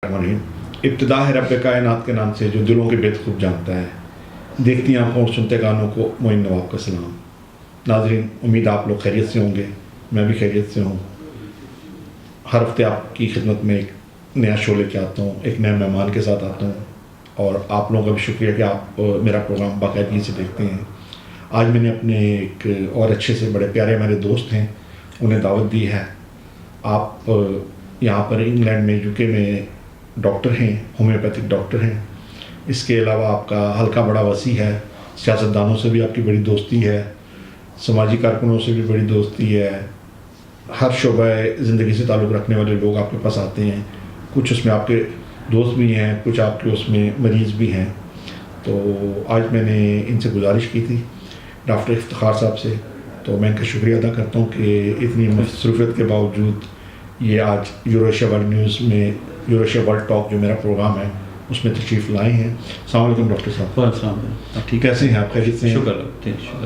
ابتدا ہے رب کائنات کے نام سے جو دلوں کے بید خوب جانتا ہے. دیکھتی آنکھوں اور سنتے کانوں کو معین نواب کا سلام. ناظرین، امید آپ لوگ خیریت سے ہوں گے. میں بھی خیریت سے ہوں. ہر ہفتے آپ کی خدمت میں ایک نیا شو لے کے آتا ہوں، ایک نئے مہمان کے ساتھ آتا ہوں، اور آپ لوگوں کا بھی شکریہ کہ آپ میرا پروگرام باقاعدگی سے دیکھتے ہیں. آج میں نے اپنے ایک اور اچھے سے بڑے پیارے ہمارے دوست ہیں، انہیں دعوت دی ہے. آپ یہاں پر انگلینڈ میں UK میں ڈاکٹر ہیں، ہومیوپیتھک ڈاکٹر ہیں. اس کے علاوہ آپ کا حلقہ بڑا وسیع ہے. سیاستدانوں سے بھی آپ کی بڑی دوستی ہے، سماجی کارکنوں سے بھی بڑی دوستی ہے. ہر شعبہ زندگی سے تعلق رکھنے والے لوگ آپ کے پاس آتے ہیں. کچھ اس میں آپ کے دوست بھی ہیں، کچھ آپ کے اس میں مریض بھی ہیں. تو آج میں نے ان سے گزارش کی تھی، ڈاکٹر افتخار صاحب سے، تو میں ان کا شکریہ ادا کرتا ہوں کہ اتنی مصروفیت کے باوجود یہ آج یوروشیا ورلڈ نیوز میں یوروشیا ورلڈ ٹاک جو میرا پروگرام ہے اس میں تشریف لائے ہیں. السلام علیکم ڈاکٹر صاحب. السلام علیکم. ٹھیک کیسے ہیں آپ؟ خیریت سے ہیں؟ شکر.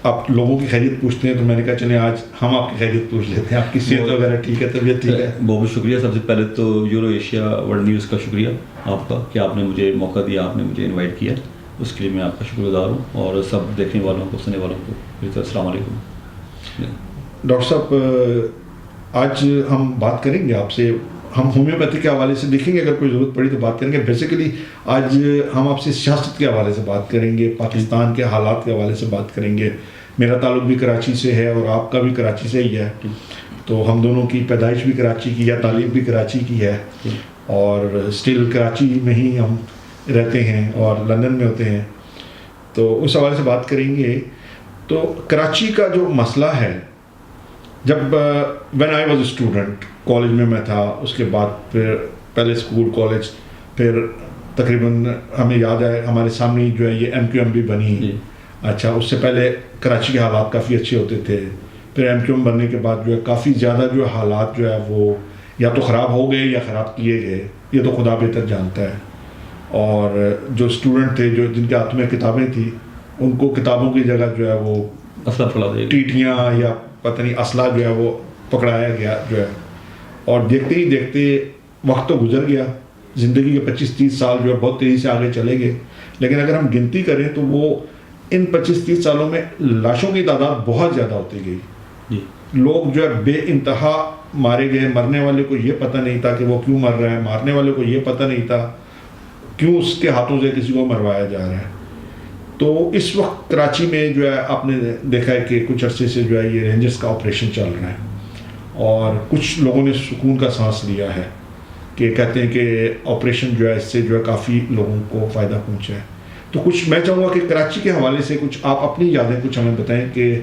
آپ لوگوں کی خیریت پوچھتے ہیں تو میں نے کہا چلیں آج ہم آپ کی خیریت پوچھ لیتے ہیں. آپ کی صحت وغیرہ ٹھیک ہے؟ طبیعت ٹھیک ہے؟ بہت بہت شکریہ. سب سے پہلے تو یورو ایشیا ورلڈ نیوز کا شکریہ آپ کا کہ آپ نے مجھے موقع دیا، آپ نے مجھے انوائٹ کیا. اس کے لیے میں آپ کا شکر گزار ہوں، اور سب دیکھنے والوں کو، سننے والوں کو السلام علیکم. ڈاکٹر صاحب، آج ہم بات کریں گے آپ سے، ہم ہومیوپیتھی کے حوالے سے دیکھیں گے، اگر کوئی ضرورت پڑی تو بات کریں گے. بیسیکلی آج ہم آپ سے سیاست کے حوالے سے بات کریں گے، پاکستان کے حالات کے حوالے سے بات کریں گے. میرا تعلق بھی کراچی سے ہے اور آپ کا بھی کراچی سے ہی ہے، تو ہم دونوں کی پیدائش بھی کراچی کی ہے، تعلیم بھی کراچی کی ہے، اور اسٹل کراچی میں ہی ہم رہتے ہیں اور لندن میں ہوتے ہیں. تو اس حوالے سے بات کریں گے. تو کراچی کا جو مسئلہ ہے، جب when I was a student, college میں تھا، اس کے بعد پھر پہلے اسکول، کالج، پھر تقریباً ہمیں یاد ہے ہمارے سامنے جو ہے یہ MQM بنی. اچھا، اس سے پہلے کراچی کے حالات کافی اچھے ہوتے تھے. پھر MQM بننے کے بعد جو ہے کافی زیادہ جو حالات جو ہے وہ یا تو خراب ہو گئے یا خراب کیے گئے، یہ تو خدا بہتر جانتا ہے. اور جو اسٹوڈنٹ تھے، جو جن کے ہاتھ میں کتابیں تھیں، ان کو کتابوں کی جگہ جو ہے وہ ٹیٹیاں یا پتہ نہیں اسلحہ جو ہے وہ پکڑایا گیا جو ہے. اور دیکھتے ہی دیکھتے وقت تو گزر گیا، زندگی کے 25-30 سال جو ہے بہت تیزی سے آگے چلے گئے. لیکن اگر ہم گنتی کریں تو وہ ان 25-30 سالوں میں لاشوں کی تعداد بہت زیادہ ہوتی گئی. لوگ جو ہے بے انتہا مارے گئے. مرنے والے کو یہ پتہ نہیں تھا کہ وہ کیوں مر رہا ہے، مارنے والے کو یہ پتہ نہیں تھا کیوں اس کے ہاتھوں سے کسی کو مروایا جا رہا ہے. تو اس وقت کراچی میں جو ہے آپ نے دیکھا ہے کہ کچھ عرصے سے جو ہے یہ رینجرز کا آپریشن چل رہا ہے، اور کچھ لوگوں نے سکون کا سانس لیا ہے کہ کہتے ہیں کہ آپریشن جو ہے اس سے جو ہے کافی لوگوں کو فائدہ پہنچا ہے. تو کچھ میں چاہوں گا کہ کراچی کے حوالے سے کچھ آپ اپنی یادیں کچھ ہمیں بتائیں کہ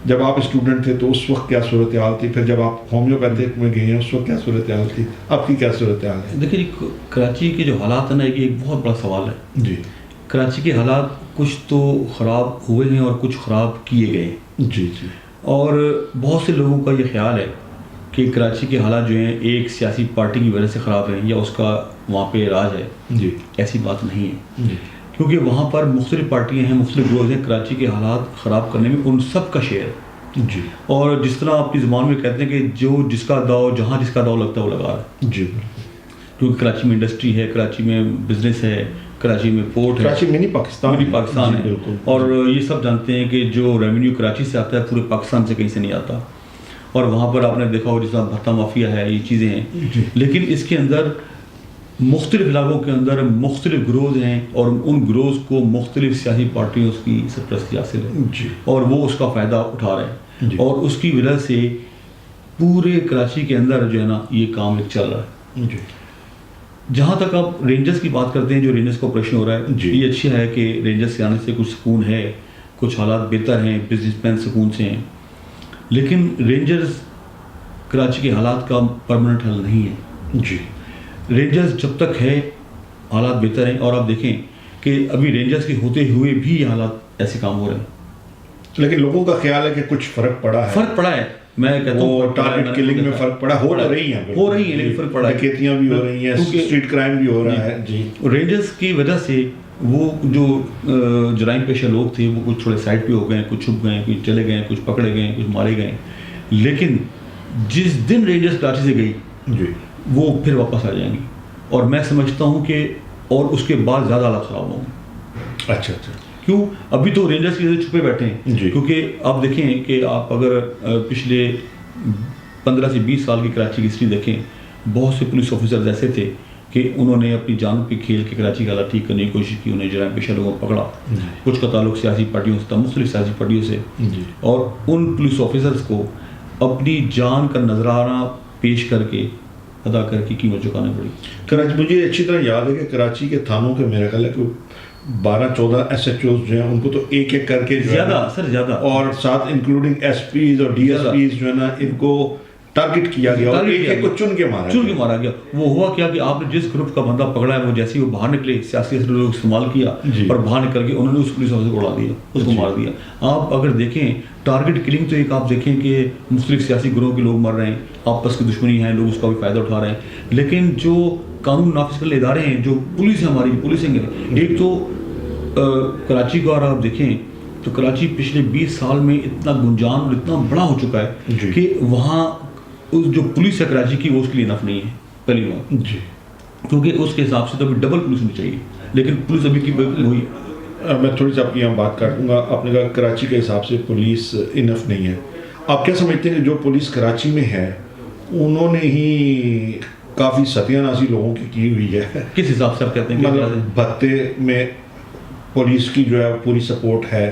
جب آپ اسٹوڈنٹ تھے تو اس وقت کیا صورتحال تھی، پھر جب آپ ہومیوپیتھک میں گئے ہیں اس وقت کیا صورتحال تھی، آپ کی کیا صورتحال ہے؟ دیکھیے، کراچی کے جو حالات ہیں نا، یہ ایک بہت بڑا سوال ہے. جی. کراچی کے حالات کچھ تو خراب ہوئے ہیں اور کچھ خراب کیے گئے. جی. اور بہت سے لوگوں کا یہ خیال ہے کہ کراچی کے حالات جو ہیں ایک سیاسی پارٹی کی وجہ سے خراب ہیں یا اس کا وہاں پہ راج ہے. جی. ایسی بات نہیں ہے. کیونکہ وہاں پر مختلف پارٹیاں ہیں، مختلف گروہ ہیں. کراچی کے حالات خراب کرنے میں ان سب کا شیئر ہے. جی. اور جس طرح اپنی زبان میں کہتے ہیں کہ جو جس کا داؤ، جہاں جس کا داؤ لگتا ہے وہ لگا رہا ہے. جی. کیونکہ کراچی میں انڈسٹری ہے، کراچی میں بزنس ہے، کراچی میں پورٹ ہے، کراچی منی پاکستان ہے. بالکل. اور یہ سب جانتے ہیں کہ جو ریونیو کراچی سے آتا ہے پورے پاکستان سے کہیں سے نہیں آتا. اور وہاں پر آپ نے دیکھا ہو جس طرح بھتہ مافیا ہے، یہ چیزیں ہیں. لیکن اس کے اندر مختلف علاقوں کے اندر مختلف گروز ہیں، اور ان گروز کو مختلف سیاسی پارٹیوں کی سرپرستی حاصل ہے، اور وہ اس کا فائدہ اٹھا رہے ہیں. اور اس کی وجہ سے پورے کراچی کے اندر جو ہے نا یہ کام ایک چل رہا ہے. جہاں تک آپ رینجرز کی بات کرتے ہیں، جو رینجرز کا آپریشن ہو رہا ہے، یہ اچھا ہے کہ رینجرز سے آنے سے کچھ سکون ہے، کچھ حالات بہتر ہیں، بزنس مین سکون سے ہیں. لیکن رینجرز کراچی کے حالات کا پرماننٹ حل نہیں ہے. جی. رینجرز جب تک ہے حالات بہتر ہیں. اور آپ دیکھیں کہ ابھی رینجرز کے ہوتے ہوئے بھی یہ حالات ایسے کام ہو رہے ہیں. لیکن لوگوں کا خیال ہے کہ کچھ فرق پڑا ہے. میں کہتا ہوں ٹارگٹ کلنگ میں فرق پڑا، ہو رہی ہیں لیکن فرق پڑا ہے. ڈکیتیاں بھی ہو رہی ہیں، اسٹریٹ کرائم بھی ہو رہا ہے. جی. رینجرز کی وجہ سے وہ جو جرائم پیشہ لوگ تھے وہ کچھ تھوڑے سائڈ پہ ہو گئے، کچھ چھپ گئے، کچھ چلے گئے، کچھ پکڑے گئے، کچھ مارے گئے. لیکن جس دن رینجرز کراچی سے گئی وہ پھر واپس آ جائیں گی. اور میں سمجھتا ہوں کہ اور اس کے بعد زیادہ حالات خراب ہوں گے. اچھا اچھا. کیوں؟ ابھی تو رینجرز کی وجہ سے چھپے بیٹھے ہیں جی. کیونکہ آپ دیکھیں کہ آپ اگر پچھلے 15 سے 20 سال کی کراچی کی ہسٹری دیکھیں، بہت سے پولیس آفیسرز ایسے تھے کہ انہوں نے اپنی جانوں پہ کھیل کے کراچی کا حالات ٹھیک کرنے کی کوشش کی، انہیں جرائم پیشہ لوگوں کو پکڑا. کچھ کا تعلق سیاسی پارٹیوں سے تھا، مختلف سیاسی پارٹیوں سے، اور ان پولیس آفیسرز کو اپنی جان کا نذرانہ پیش کر کے ادا کر کے قیمت چکانے پڑی. کراچی مجھے اچھی طرح یاد ہے کہ کراچی کے تھانوں کے میرا خیال ہے کہ 12-14 ایس ایچ اوز جو ہیں ان کو تو ایک ایک کر کے زیادہ اور ساتھ انکلوڈنگ ایس پیز اور ڈی ایس پیز جو ہے نا ان کو ٹارگٹ کیا گیا اور ایک ایک کو چن کے مارا گیا. وہ ہوا کیا کہ آپ نے جس گروپ کا بندہ پکڑا ہے وہ جیسے ہی وہ باہر نکلے سیاسی لوگ استعمال کیا اور باہر نکل کے انہوں نے اس پولیس آفیسر کو اڑا دیا، اس کو مار دیا. آپ اگر دیکھیں ٹارگٹ کلنگ تو ایک آپ دیکھیں کہ مختلف سیاسی گروہوں کے لوگ مر رہے ہیں، آپس کی دشمنی ہے، لوگ اس کا بھی فائدہ اٹھا رہے ہیں. لیکن جو قانون نافذ کرنے ادارے ہیں، جو پولیس ہے ہماری پولیسنگ ہے، ایک تو کراچی کو اگر آپ دیکھیں تو کراچی پچھلے 20 سال میں اتنا گنجان اور اتنا بڑا ہو چکا ہے کہ وہاں جو پولیس ہے کراچی کی وہ اس کے لیے انف نہیں ہے پہلی بات. کیونکہ اس کے حساب سے تو ابھی ڈبل پولیس ہونی چاہیے، لیکن پولیس ابھی کی ہوئی. میں تھوڑی سی آپ کی یہاں بات کر دوں گا. آپ نے کہا کراچی کے حساب سے پولیس انف نہیں ہے. آپ کیا سمجھتے ہیں کہ جو پولیس کراچی میں ہے انہوں نے ہی کافی ستیہ ناسی لوگوں کی ہوئی ہے؟ کس حساب سے آپ کہتے ہیں؟ مطلب بھتے میں پولیس کی جو ہے پوری سپورٹ ہے،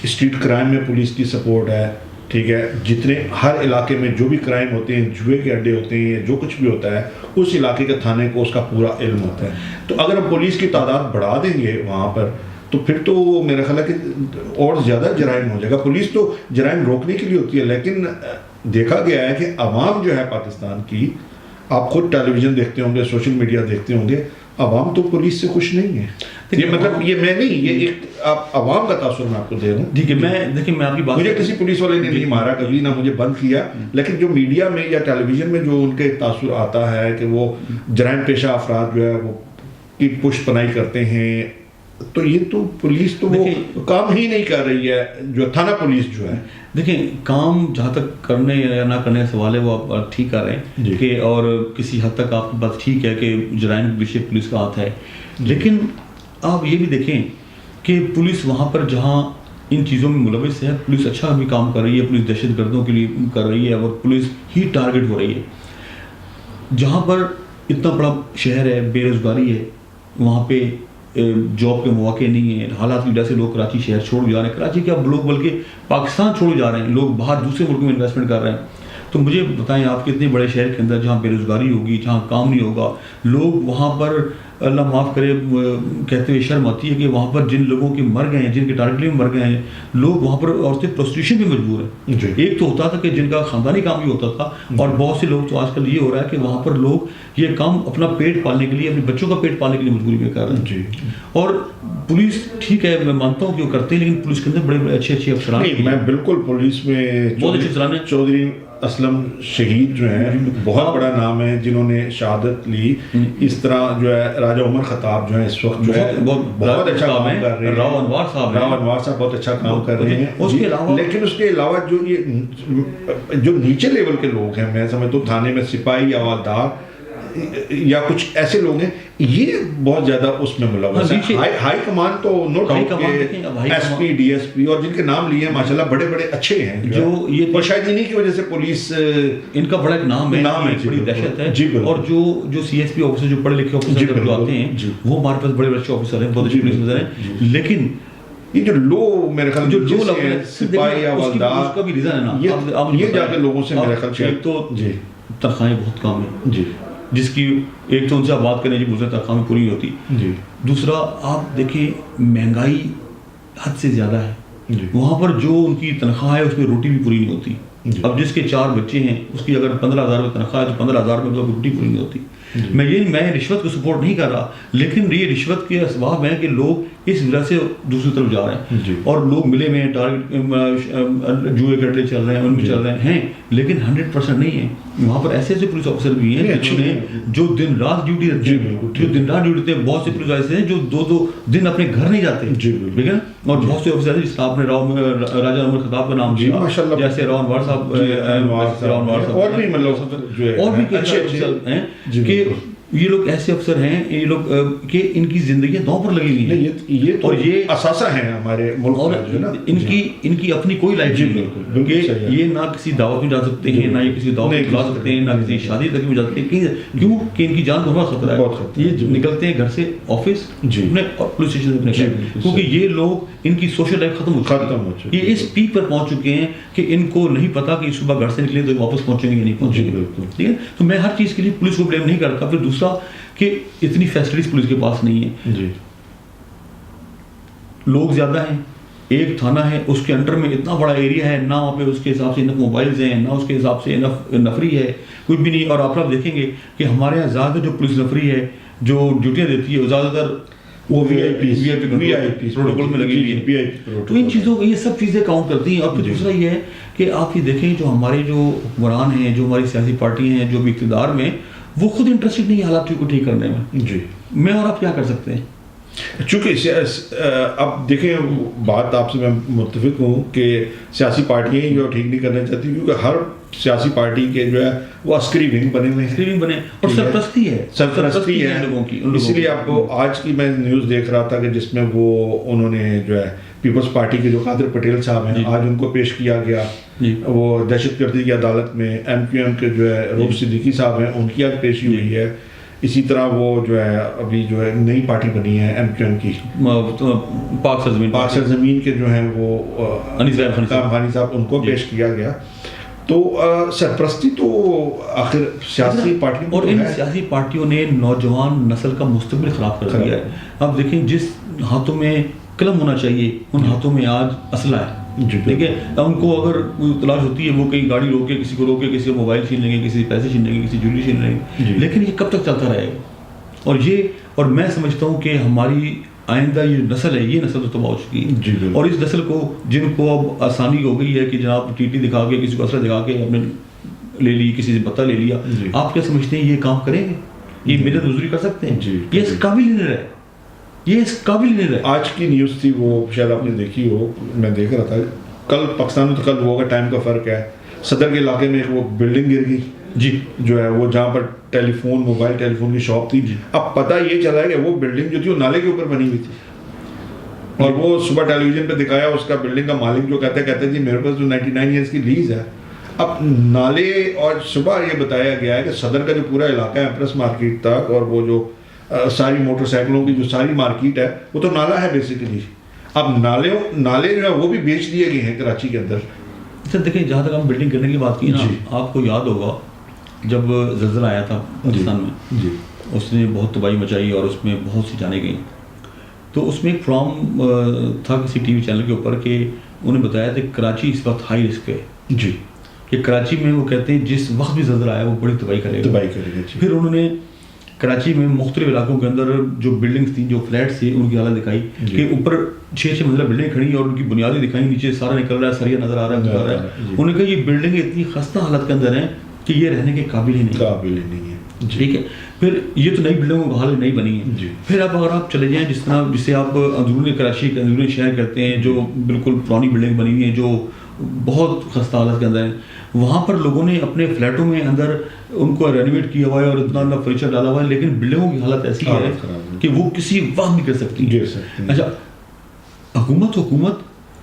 اسٹریٹ کرائم میں پولیس کی سپورٹ ہے، ٹھیک ہے. جتنے ہر علاقے میں جو بھی کرائم ہوتے ہیں، جوئے کے اڈے ہوتے ہیں، جو کچھ بھی ہوتا ہے اس علاقے کے تھانے کو اس کا پورا علم ہوتا ہے. تو اگر ہم پولیس کی تعداد بڑھا دیں گے وہاں پر تو پھر تو میرا خیال ہے کہ اور زیادہ جرائم ہو جائے گا. پولیس تو جرائم روکنے کے لیے ہوتی ہے، لیکن دیکھا گیا ہے کہ عوام جو ہے پاکستان کی، آپ خود ٹیلی ویژن دیکھتے ہوں گے، سوشل میڈیا دیکھتے ہوں گے، عوام تو پولیس سے خوش نہیں ہے. یہ مطلب یہ میں نہیں، یہ ایک آپ عوام کا تاثر میں آپ کو دے رہا ہوں. ٹھیک ہے. میں آپ کی بات، مجھے کسی پولیس والے نے نہیں مارا کبھی، نہ مجھے بند کیا، لیکن جو میڈیا میں یا ٹیلی ویژن میں جو ان کے تاثر آتا ہے کہ وہ جرائم پیشہ افراد جو ہے وہ کی پشت پناہی کرتے ہیں، تو یہ تو پولیس تو وہ کام ہی نہیں کر رہی ہے جو تھانہ پولیس جو ہے. دیکھیں کام جہاں تک کرنے یا نہ کرنے کا سوال ہے وہ آپ ٹھیک کر رہے ہیں کہ، اور کسی حد تک آپ کی بات ٹھیک ہے کہ جرائم کے پیچھے پولیس کا ہاتھ ہے. لیکن آپ یہ بھی دیکھیں کہ پولیس وہاں پر جہاں ان چیزوں میں ملوث ہے، پولیس اچھا بھی کام کر رہی ہے، پولیس دہشت گردوں کے لیے کر رہی ہے اور پولیس ہی ٹارگٹ ہو رہی ہے. جہاں پر اتنا بڑا شہر ہے، بے روزگاری ہے، وہاں پہ جاب کے مواقع نہیں ہیں، حالات کی وجہ سے لوگ کراچی شہر چھوڑ جا رہے ہیں. کراچی کے اب لوگ بلکہ پاکستان چھوڑ جا رہے ہیں، لوگ باہر دوسرے ملکوں میں انویسٹمنٹ کر رہے ہیں. تو مجھے بتائیں آپ کے اتنے بڑے شہر کے اندر جہاں بے روزگاری ہوگی، جہاں کام نہیں ہوگا، لوگ وہاں پر اللہ معاف کرے کہتے ہوئے شرم آتی ہے کہ وہاں پر جن لوگوں کے مر گئے ہیں، جن کے ٹارگٹ میں مر گئے ہیں لوگ، وہاں پر عورتیں پروسٹیوشن بھی مجبور ہیں. ایک تو ہوتا تھا کہ جن کا خاندانی کام بھی ہوتا تھا، اور بہت سے لوگ تو آج کل یہ ہو رہا ہے کہ وہاں پر لوگ یہ کام اپنا پیٹ پالنے کے لیے، اپنے بچوں کا پیٹ پالنے کے لیے مجبوری میں کر رہے ہیں. اور پولیس ٹھیک ہے، میں مانتا ہوں کہ وہ کرتے ہیں، لیکن پولیس کے اندر بڑے بڑے اچھے افسران ہیں. میں بالکل پولیس میں بہت اچھے افسران ہیں. چودھری اسلم شہید جو ہیں بہت بڑا نام ہے، جنہوں نے شہادت لی. اس طرح جو ہے راجہ عمر خطاب جو ہے اس وقت جو ہے بہت اچھا کام کر رہے ہیں. راؤ انوار صاحب بہت اچھا کام کر رہے ہیں. لیکن اس کے علاوہ جو نیچے لیول کے لوگ ہیں، میں سمجھتا ہوں تھانے میں سپاہی یا حوالدار یا کچھ ایسے لوگ ہیں، یہ بہت زیادہ اس میں ملوث ہیں. ہائی کمان تو نو ڈاؤٹ کہ S P, D S P اور جن کے نام لیے ہیں ماشاءاللہ بڑے بڑے اچھے ہیں، جو یہ اور شاید انہی کی وجہ سے پولیس ان کا بڑا ایک نام ہے، بڑی دہشت ہے. اور جو سی ایس پی آفیسر، جو پڑھے لکھے آفیسر جو آتے ہیں، وہ ہمارے پاس بڑے بڑے اچھے آفیسر ہیں، بہت اچھے پولیس افسر ہیں. لیکن یہ جو لو میرے خیال جو لو سپاہی یا حوالدار کا بھی ریزن ہے نا، یہ جا کے لوگوں سے میرے خیال سے ایک تو تنخواہیں بہت کم ہیں، جس کی ایک تو ان سے آپ بات کریں جی دوسرے تنخواہ میں پوری نہیں ہوتی. دوسرا آپ دیکھیں مہنگائی حد سے زیادہ ہے، وہاں پر جو ان کی تنخواہ ہے اس میں روٹی بھی پوری نہیں ہوتی. اب جس کے 4 بچے ہیں اس کی اگر 15,000 روپے تنخواہ ہے تو 15,000 روپے روٹی پوری نہیں ہوتی. میں رشوت کو سپورٹ نہیں کر رہا، لیکن یہ رشوت کے اسباب ہیں کہ لوگ اس وجہ سے دوسری طرف جا رہے ہیں، اور لوگ ملے میں جوئے کے اڈے چل رہے ہیں، ان میں چل رہے ہیں، لیکن 100% نہیں ہے. وہاں پر ایسے ایسے پولیس آفیسر بھی ہیں جو دن رات ڈیوٹی رہتے ہیں. بہت سے پولیس ایسے ہیں جو 2 دن اپنے گھر نہیں جاتے، ٹھیک ہے. اور بہت سے آفیسر جس آپ نے راجہ عمر خطاب کا نام لیا، جیسے راؤ انوار صاحب، اور بھی مطلب اچھے ہیں کہ یہ لوگ ایسے افسر ہیں یہ لوگ کہ ان کی زندگیاں داؤں پر لگی ہوئی ہیں. نہیں یہ تو اور یہ اثاثہ ہیں ہمارے ملک اور کا جو ہے نا. ان کی اپنی کوئی لائف نہیں ہے کہ یہ نہ کسی دعوت میں جا سکتے ہیں نہ یہ کسی دعوت میں بلا سکتے ہیں نہ کسی شادی تک میں جا سکتے ہیں. کیوں کہ ان کی جان کو بہت خطرہ ہے. یہ نکلتے ہیں گھر سے آفس اپنے پولیس اسٹیشن سے اپنے کیونکہ یہ لوگ ان کی سوشل لائف ختم ہو چکی ہے. یہ اس پیک پر پہنچ چکے ہیں کہ ان کو نہیں پتا کہ صبح گھر سے نکلے تو واپس پہنچیں گے یا نہیں پہنچیں گے. ٹھیک ہے. تو میں ہر چیز کے لیے پولیس کو بلیم نہیں کرتا. پھر دوسرا کہ اتنی فیسلٹیز پولیس کے پاس نہیں ہے. جی لوگ زیادہ ہیں, ایک تھانہ ہے اس کے انڈر میں اتنا بڑا ایریا ہے, نہ وہاں پہ اس کے حساب سے انف موبائلز ہیں نہ اس کے حساب سے انف نفری ہے, کچھ بھی نہیں. اور آپ دیکھیں گے کہ ہمارے یہاں زیادہ جو پولیس نفری ہے جو ڈیوٹیاں دیتی ہے وہ زیادہ تر وہ وی آئی پی پروٹوکول میں لگی ہوئی ہے. تو ان چیزوں کو یہ سب چیزیں کاؤنٹ کرتی ہیں. اور پھر دوسرا یہ ہے کہ آپ یہ دیکھیں جو ہمارے جو حکمران ہیں جو ہماری سیاسی پارٹی ہیں جو بھی اقتدار میں وہ خود انٹرسٹڈ نہیں ہے حالات کو ٹھیک کرنے میں. جی میں اور آپ کیا کر سکتے ہیں؟ چونکہ اب دیکھیں بات آپ سے میں متفق ہوں کہ سیاسی پارٹیاں جو ٹھیک نہیں کرنا چاہتی کیونکہ ہر سیاسی پارٹی کے جو ہے وہ عسکری ونگ بنے ہوئے ہیں اور سرپرستی ہے لوگوں کی. اسی لیے آپ کو آج کی میں نیوز دیکھ رہا تھا کہ جس میں وہ انہوں نے جو ہے پیپلز پارٹی کے جو قادر پٹیل صاحب ہیں آج ان کو پیش کیا گیا وہ دہشت گردی کی عدالت میں. ایم کیو ایم کے جو ہے روب صدیقی صاحب ہیں ان کی آج پیشی ہوئی ہے. اسی طرح وہ جو ہے ابھی جو ہے نئی پارٹی بنی ہے ایم کیو ایم کی پاک سرزمین کے جو ہیں وہ خانی صاحب ان کو پیش کیا گیا. تو سرپرستی تو آخر سیاسی پارٹیوں اور ان سیاسی پارٹیوں نے نوجوان نسل کا مستقبل خراب کر دیا ہے. آپ دیکھیں جس ہاتھوں میں قلم ہونا چاہیے ان ہاتھوں میں آج اسلحہ ہے. ٹھیک ہے. ان کو اگر تلاش ہوتی ہے وہ کہیں گاڑی روک کے کسی کو روک کے کسی کا موبائل چھین لیں گے کسی پیسے چھین لیں گے کسی جویلری چھین لیں گے. لیکن یہ کب تک چلتا رہے گا؟ اور میں سمجھتا ہوں کہ ہماری آئندہ یہ نسل ہے یہ نسل تو تباہ ہو چکی ہے. اور اس نسل کو جن کو اب آسانی ہو گئی ہے کہ جناب ٹی ٹی دکھا کے کسی کو اسلحہ دکھا کے اپنے لے لی کسی سے پتہ لے لیا. آپ کیا سمجھتے ہیں یہ کام کریں گے؟ یہ محنت مزدوری کر سکتے ہیں؟ یہ اس قابل نہیں رہے. یہ اس قابل نہیں رہے. آج کی نیوز تھی وہ شاید آپ نے دیکھی ہو میں دیکھ رہا تھا کل پاکستان میں تو کل وہ ہوگا ٹائم کا فرق ہے. صدر کے علاقے میں ایک وہ بلڈنگ گر گئی جو ہے وہ جہاں پر موبائل ٹیلی فون کی شاپ تھی. اب پتہ یہ چلا ہے کہ وہ بلڈنگ جو تھی وہ نالے کے اوپر بنی ہوئی تھی اور وہ صبح ٹیلی ویژن پہ دکھایا اس کا بلڈنگ کا مالک جو کہتے ہیں جی میرے پاس جو 99 ایئرس کی لیز ہے. اب نالے اور صبح یہ بتایا گیا ہے کہ صدر کا جو پورا علاقہ ہے ایمپریس مارکیٹ تک اور وہ جو ساری موٹر سائیکلوں کی جو ساری مارکیٹ ہے وہ تو نالا ہے بیسیکلی. اب نالے جو ہے وہ بھی بیچ دیے گئے ہیں کراچی کے اندر. اچھا دیکھیں جہاں تک ہم بلڈنگ کرنے کی بات کی نا آپ کو یاد ہوگا جب زلزلہ آیا تھا پاکستان میں اس نے بہت تباہی مچائی اور اس میں بہت سی جانیں گئیں. تو اس میں ایک پروگرام تھا کسی ٹی وی چینل کے اوپر کہ انہوں نے بتایا تھا کہ کراچی اس وقت ہائی رسک ہے کہ کراچی میں وہ کہتے ہیں جس وقت بھی زلزلہ آیا وہ بڑی تباہی کرے گا. پھر انہوں نے کراچی میں مختلف علاقوں کے اندر جو بلڈنگز تھیں جو فلیٹس تھیں ان کی حالت دکھائی کہ اوپر 6 منزلہ بلڈنگ کھڑی اور ان کی بنیادیں دکھائیں نیچے سارا نکل رہا ہے سریا نظر آ رہا ہے. انہوں نے کہا یہ بلڈنگیں اتنی خستہ حالت کے اندر ہیں کہ یہ رہنے کے قابل ہی نہیں ہے. ٹھیک ہے. پھر یہ تو نئی بلڈنگوں کا حال نہیں بنی ہے. پھر اب اگر آپ چلے جائیں جس طرح جسے آپ اندرونی کراچی کے اندرونی شہر کہتے ہیں جو بالکل پرانی بلڈنگ بنی ہوئی ہیں جو بہت خستہ حالت کے اندر ہیں وہاں پر لوگوں نے اپنے فلیٹوں میں اندر ان کو رینویٹ کیا ہوا ہے اور اتنا فرنیچر ڈالا ہوا ہے لیکن بلڈنگوں کی حالت ایسی ہے کہ وہ کسی وقت نہیں کر سکتی. اچھا حکومت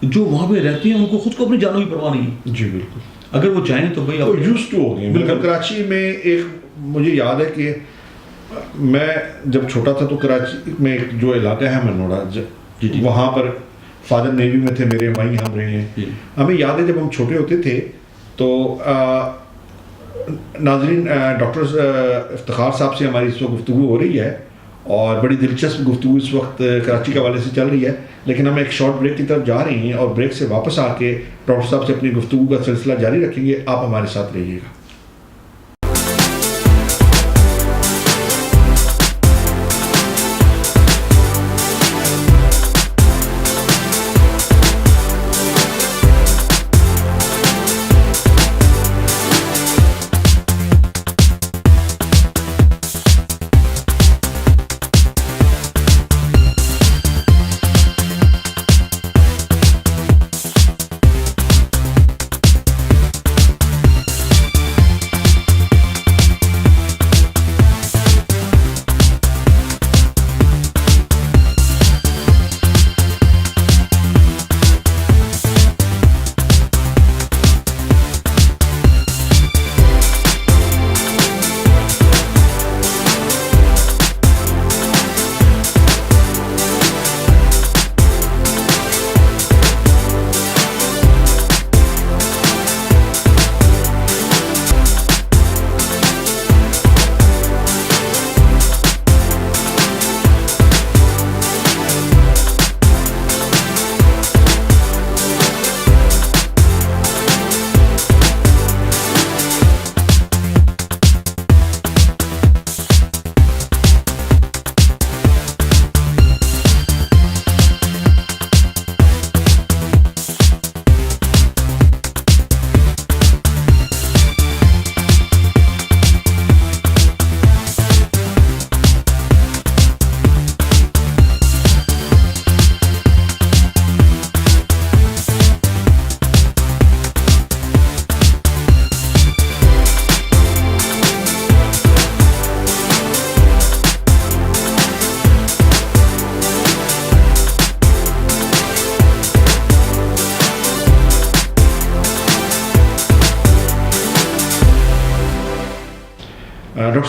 جو وہاں پہ رہتی ہیں ان کو خود کو اپنی جانوں کی پرواہ نہیں ہے. جی بالکل. اگر وہ چاہیں تو بھائی یوز ٹو ہو گئے. بالکل. کراچی میں ایک مجھے یاد ہے کہ میں جب چھوٹا تھا تو کراچی میں ایک جو علاقہ ہے منوڑا وہاں پر فادر نیوی میں تھے میرے وہیں ہم رہے ہیں. ہمیں یاد ہے جب ہم چھوٹے ہوتے تھے تو ناظرین ڈاکٹر افتخار صاحب سے ہماری اس وقت گفتگو ہو رہی ہے اور بڑی دلچسپ گفتگو اس وقت کراچی کے حوالے سے چل رہی ہے لیکن ہم ایک شارٹ بریک کی طرف جا رہے ہیں اور بریک سے واپس آ کے ڈاکٹر صاحب سے اپنی گفتگو کا سلسلہ جاری رکھیں گے. آپ ہمارے ساتھ رہیے گا.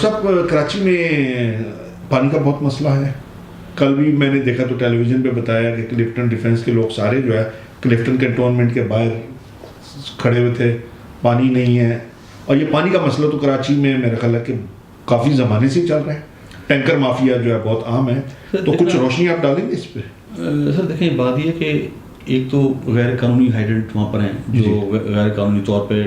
صاحب کراچی میں پانی کا بہت مسئلہ ہے. کل بھی میں نے دیکھا تو ٹیلی ویژن پہ بتایا کہ کلفٹن ڈیفینس کے لوگ سارے جو ہے کلفٹن کنٹونمنٹ کے باہر کھڑے ہوئے تھے, پانی نہیں ہے. اور یہ پانی کا مسئلہ تو کراچی میں میرا خیال ہے کہ کافی زمانے سے چل رہا ہے. ٹینکر مافیا جو ہے بہت عام ہے, تو کچھ روشنی آپ ڈالیں گے اس پہ؟ سر دیکھیں, بات یہ ہے کہ ایک تو غیر قانونی ہائیڈرنٹ وہاں پر ہیں جو غیر قانونی طور پہ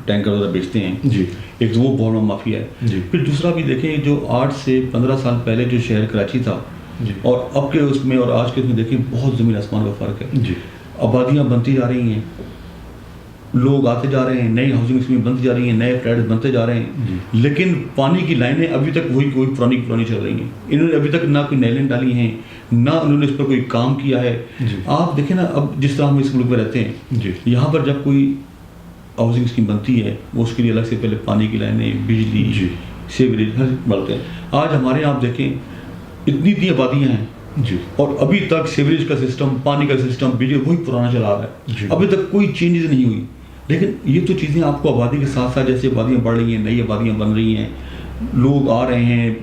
ٹینکر وغیرہ بیچتے ہیں جی, ایک تو وہ بہت بڑا مافیا ہے جی. پھر دوسرا بھی دیکھیں جو 8 سے 15 سال پہلے جو شہر کراچی تھا جی, اور اب کے اس میں اور آج کے اس میں دیکھیں بہت زمین آسمان کا فرق ہے. جی, آبادیاں بنتی جا رہی ہیں, لوگ آتے جا رہے ہیں, نئی ہاؤسنگ اسکیم بنتی جا رہی ہیں, نئے فلیٹس بنتے جا رہے ہیں, لیکن پانی کی لائنیں ابھی تک وہی پرانی چل رہی ہیں. انہوں نے ابھی تک نہ کوئی نیلیں ڈالی ہیں, نہ انہوں نے اس پر کوئی کام کیا ہے. آپ دیکھیں نا, اب جس طرح ہم اس ملک میں رہتے ہیں, یہاں پر جب کوئی ہاؤسنگ اسکیم بنتی ہے وہ اس کے لیے الگ سے پہلے پانی کی لائنیں, بجلی, سیوریج ہر بڑھتے ہیں. آج ہمارے یہاں آپ دیکھیں اتنی آبادیاں ہیں جی, اور ابھی تک سیوریج کا سسٹم, پانی کا سسٹم, بجلی وہی پرانا چلا رہا ہے. ابھی تک کوئی چینجز نہیں ہوئی. لیکن یہ تو چیزیں آپ کو آبادی کے ساتھ ساتھ جیسے آبادیاں بڑھ رہی ہیں, نئی آبادیاں بن رہی ہیں, لوگ آ رہے ہیں,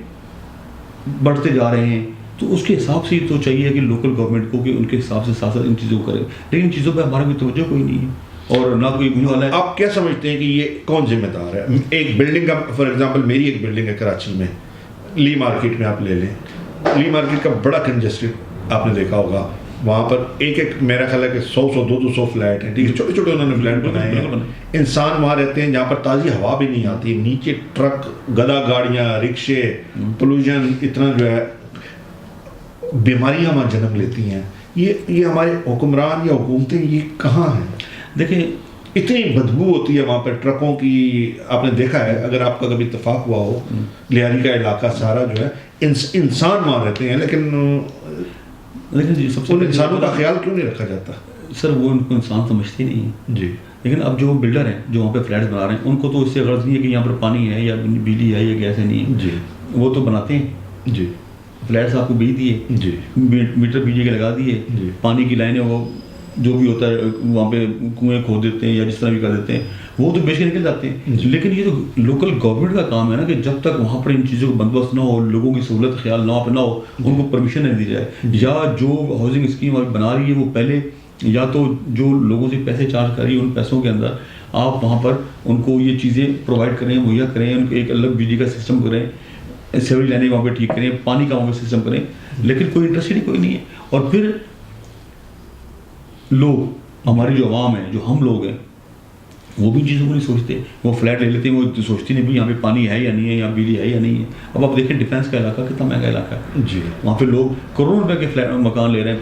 بڑھتے جا رہے ہیں, تو اس کے حساب سے تو چاہیے کہ لوکل گورنمنٹ کو کہ ان کے حساب سے ساتھ ساتھ ان چیزوں کو کرے. لیکن ان چیزوں پہ ہمارا کوئی توجہ کوئی نہیں ہے اور نہ کوئی والا ہے. آپ کیا سمجھتے ہیں کہ یہ کون ذمہ دار ہے؟ ایک بلڈنگ کا فار ایگزامپل, میری ایک بلڈنگ ہے کراچی میں, لی مارکیٹ میں آپ لے لیں. لی مارکیٹ کا بڑا کنجسٹڈ آپ نے دیکھا ہوگا, وہاں پر ایک میرا خیال ہے کہ 100-200 فلیٹ ہیں, ٹھیک ہے, چھوٹے چھوٹے انہوں نے فلیٹ بنائے ہیں. انسان وہاں رہتے ہیں جہاں پر تازی ہوا بھی نہیں آتی, نیچے ٹرک, گدا گاڑیاں, رکشے, پولوشن اتنا جو ہے, بیماریاں وہاں جنم لیتی ہیں. یہ ہمارے حکمران یا حکومتیں یہ کہاں ہیں؟ دیکھیں اتنی بدبو ہوتی ہے وہاں پہ ٹرکوں کی. آپ نے دیکھا ہے, اگر آپ کا کبھی اتفاق ہوا ہو, لیاری کا علاقہ سارا جو ہے انسان وہاں رہتے ہیں, لیکن جی سب سے ان انسانوں کا خیال کیوں نہیں رکھا جاتا؟ سر وہ ان کو انسان سمجھتے نہیں ہیں. جی, لیکن اب جو بلڈر ہیں جو وہاں پہ فلیٹس بنا رہے ہیں, ان کو تو اس سے غرض نہیں ہے کہ یہاں پر پانی ہے یا بجلی ہے یا گیس ہے, نہیں ہے. جی, وہ تو بناتے ہیں, جی, فلیٹس آپ کو بیچ دیے, جی, میٹر بجلی کے لگا دیے, جی, پانی کی لائنیں وہ جو بھی ہوتا ہے وہاں پہ کنویں کھود دیتے ہیں یا جس طرح بھی کر دیتے ہیں, وہ تو بیچ کے نکل جاتے ہیں. لیکن یہ تو لوکل گورنمنٹ کا کام ہے نا کہ جب تک وہاں پر ان چیزوں کا بندوبست نہ ہو, لوگوں کی سہولت خیال وہاں پہ نہ ہو, ان کو پرمیشن نہیں دی جائے. یا جو ہاؤسنگ اسکیم ابھی بنا رہی ہے وہ پہلے یا تو جو لوگوں سے پیسے چارج کر رہی ہے ان پیسوں کے اندر آپ وہاں پر ان کو یہ چیزیں پرووائڈ کریں, مہیا کریں, ان کو ایک الگ بجلی کا سسٹم کریں, سیوریج لائنیں وہاں پہ ٹھیک کریں, پانی کا وہاں پہ سسٹم کریں. لیکن کوئی انٹرسٹ ہی کوئی نہیں ہے. اور پھر لوگ, ہماری جو عوام ہے, جو ہم لوگ ہیں, وہ بھی چیزوں کو نہیں سوچتے. وہ فلیٹ لے لیتے ہیں, وہ سوچتے نہیں بھی یہاں پہ پانی ہے یا نہیں ہے, یہاں بجلی ہے یا نہیں ہے. اب آپ دیکھیں ڈیفینس کا علاقہ کتنا مہنگا علاقہ ہے. جی, وہاں پہ لوگ کروڑوں روپے کے مکان لے رہے ہیں,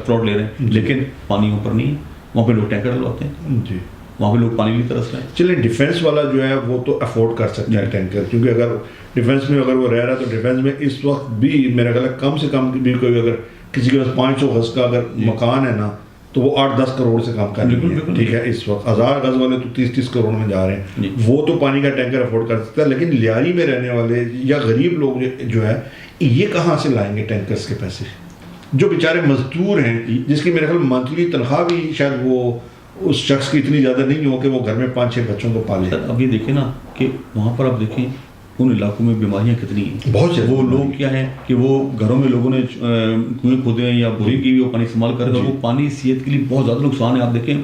پلاٹ لے رہے ہیں, لیکن پانی وہاں پر نہیں ہے. وہاں پہ لوگ ٹینکر ڈلواتے ہیں, جی, وہاں پہ لوگ پانی کی ترس رہے ہیں. چلیں ڈیفینس والا جو ہے وہ تو افورڈ کر سکتا ہے ٹینکر, کیونکہ اگر ڈیفینس میں اگر وہ رہ رہا ہے تو ڈیفینس میں اس وقت بھی میرا خیال ہے کم سے کم بھی کوئی اگر کسی کے پاس 500 گز کا اگر مکان ہے نا تو وہ 8-10 کروڑ سے کام کر رہی ہے. ٹھیک ہے, اس وقت 1000 گز والے تو 30-30 کروڑ میں جا رہے ہیں. وہ تو پانی کا ٹینکر افورڈ کر سکتا ہے, لیکن لیاری میں رہنے والے یا غریب لوگ جو ہے یہ کہاں سے لائیں گے ٹینکرز کے پیسے؟ جو بیچارے مزدور ہیں, جس کی میرے خیال منتھلی تنخواہ بھی شاید وہ اس شخص کی اتنی زیادہ نہیں ہو کہ وہ گھر میں 5-6 بچوں کو پالے. اب یہ دیکھیں نا کہ وہاں پر آپ دیکھیں ان علاقوں میں بیماریاں کتنی ہیں. بہت سے وہ لوگ کیا ہے کہ وہ گھروں میں لوگوں نے کنویں کھودے ہیں یا بورنگ کی وہ پانی استعمال کر رہے ہیں. وہ پانی صحت کے لیے بہت زیادہ نقصان ہے. آپ دیکھیں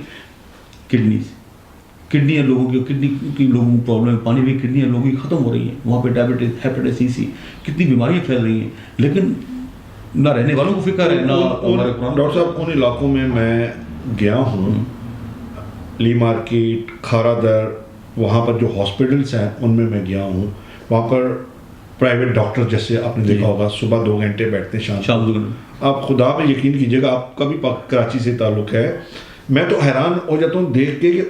کڈنی ہے لوگوں کی, کڈنی کی لوگوں کو پرابلم ہے, پانی بھی کڈنی ہے لوگوں کی ختم ہو رہی ہیں. وہاں پہ ڈائبٹیز, ہیپیٹائٹس سی, کتنی بیماریاں پھیل رہی ہیں. لیکن نہ رہنے والوں کو فکر ہے نہ. ڈاکٹر صاحب ان علاقوں میں گیا ہوں, لی مارکیٹ, کھارا در, وہاں پر جو ہاسپٹلس ہیں ان میں گیا ہوں. وہاں پر پرائیویٹ ڈاکٹر جیسے آپ نے دیکھا ہوگا صبح 2 گھنٹے بیٹھتے ہیں, شام 2 گھنٹے. آپ خدا پہ یقین کیجیے گا, آپ کا بھی کراچی سے تعلق ہے, میں تو حیران ہو جاتا ہوں دیکھ کے کہ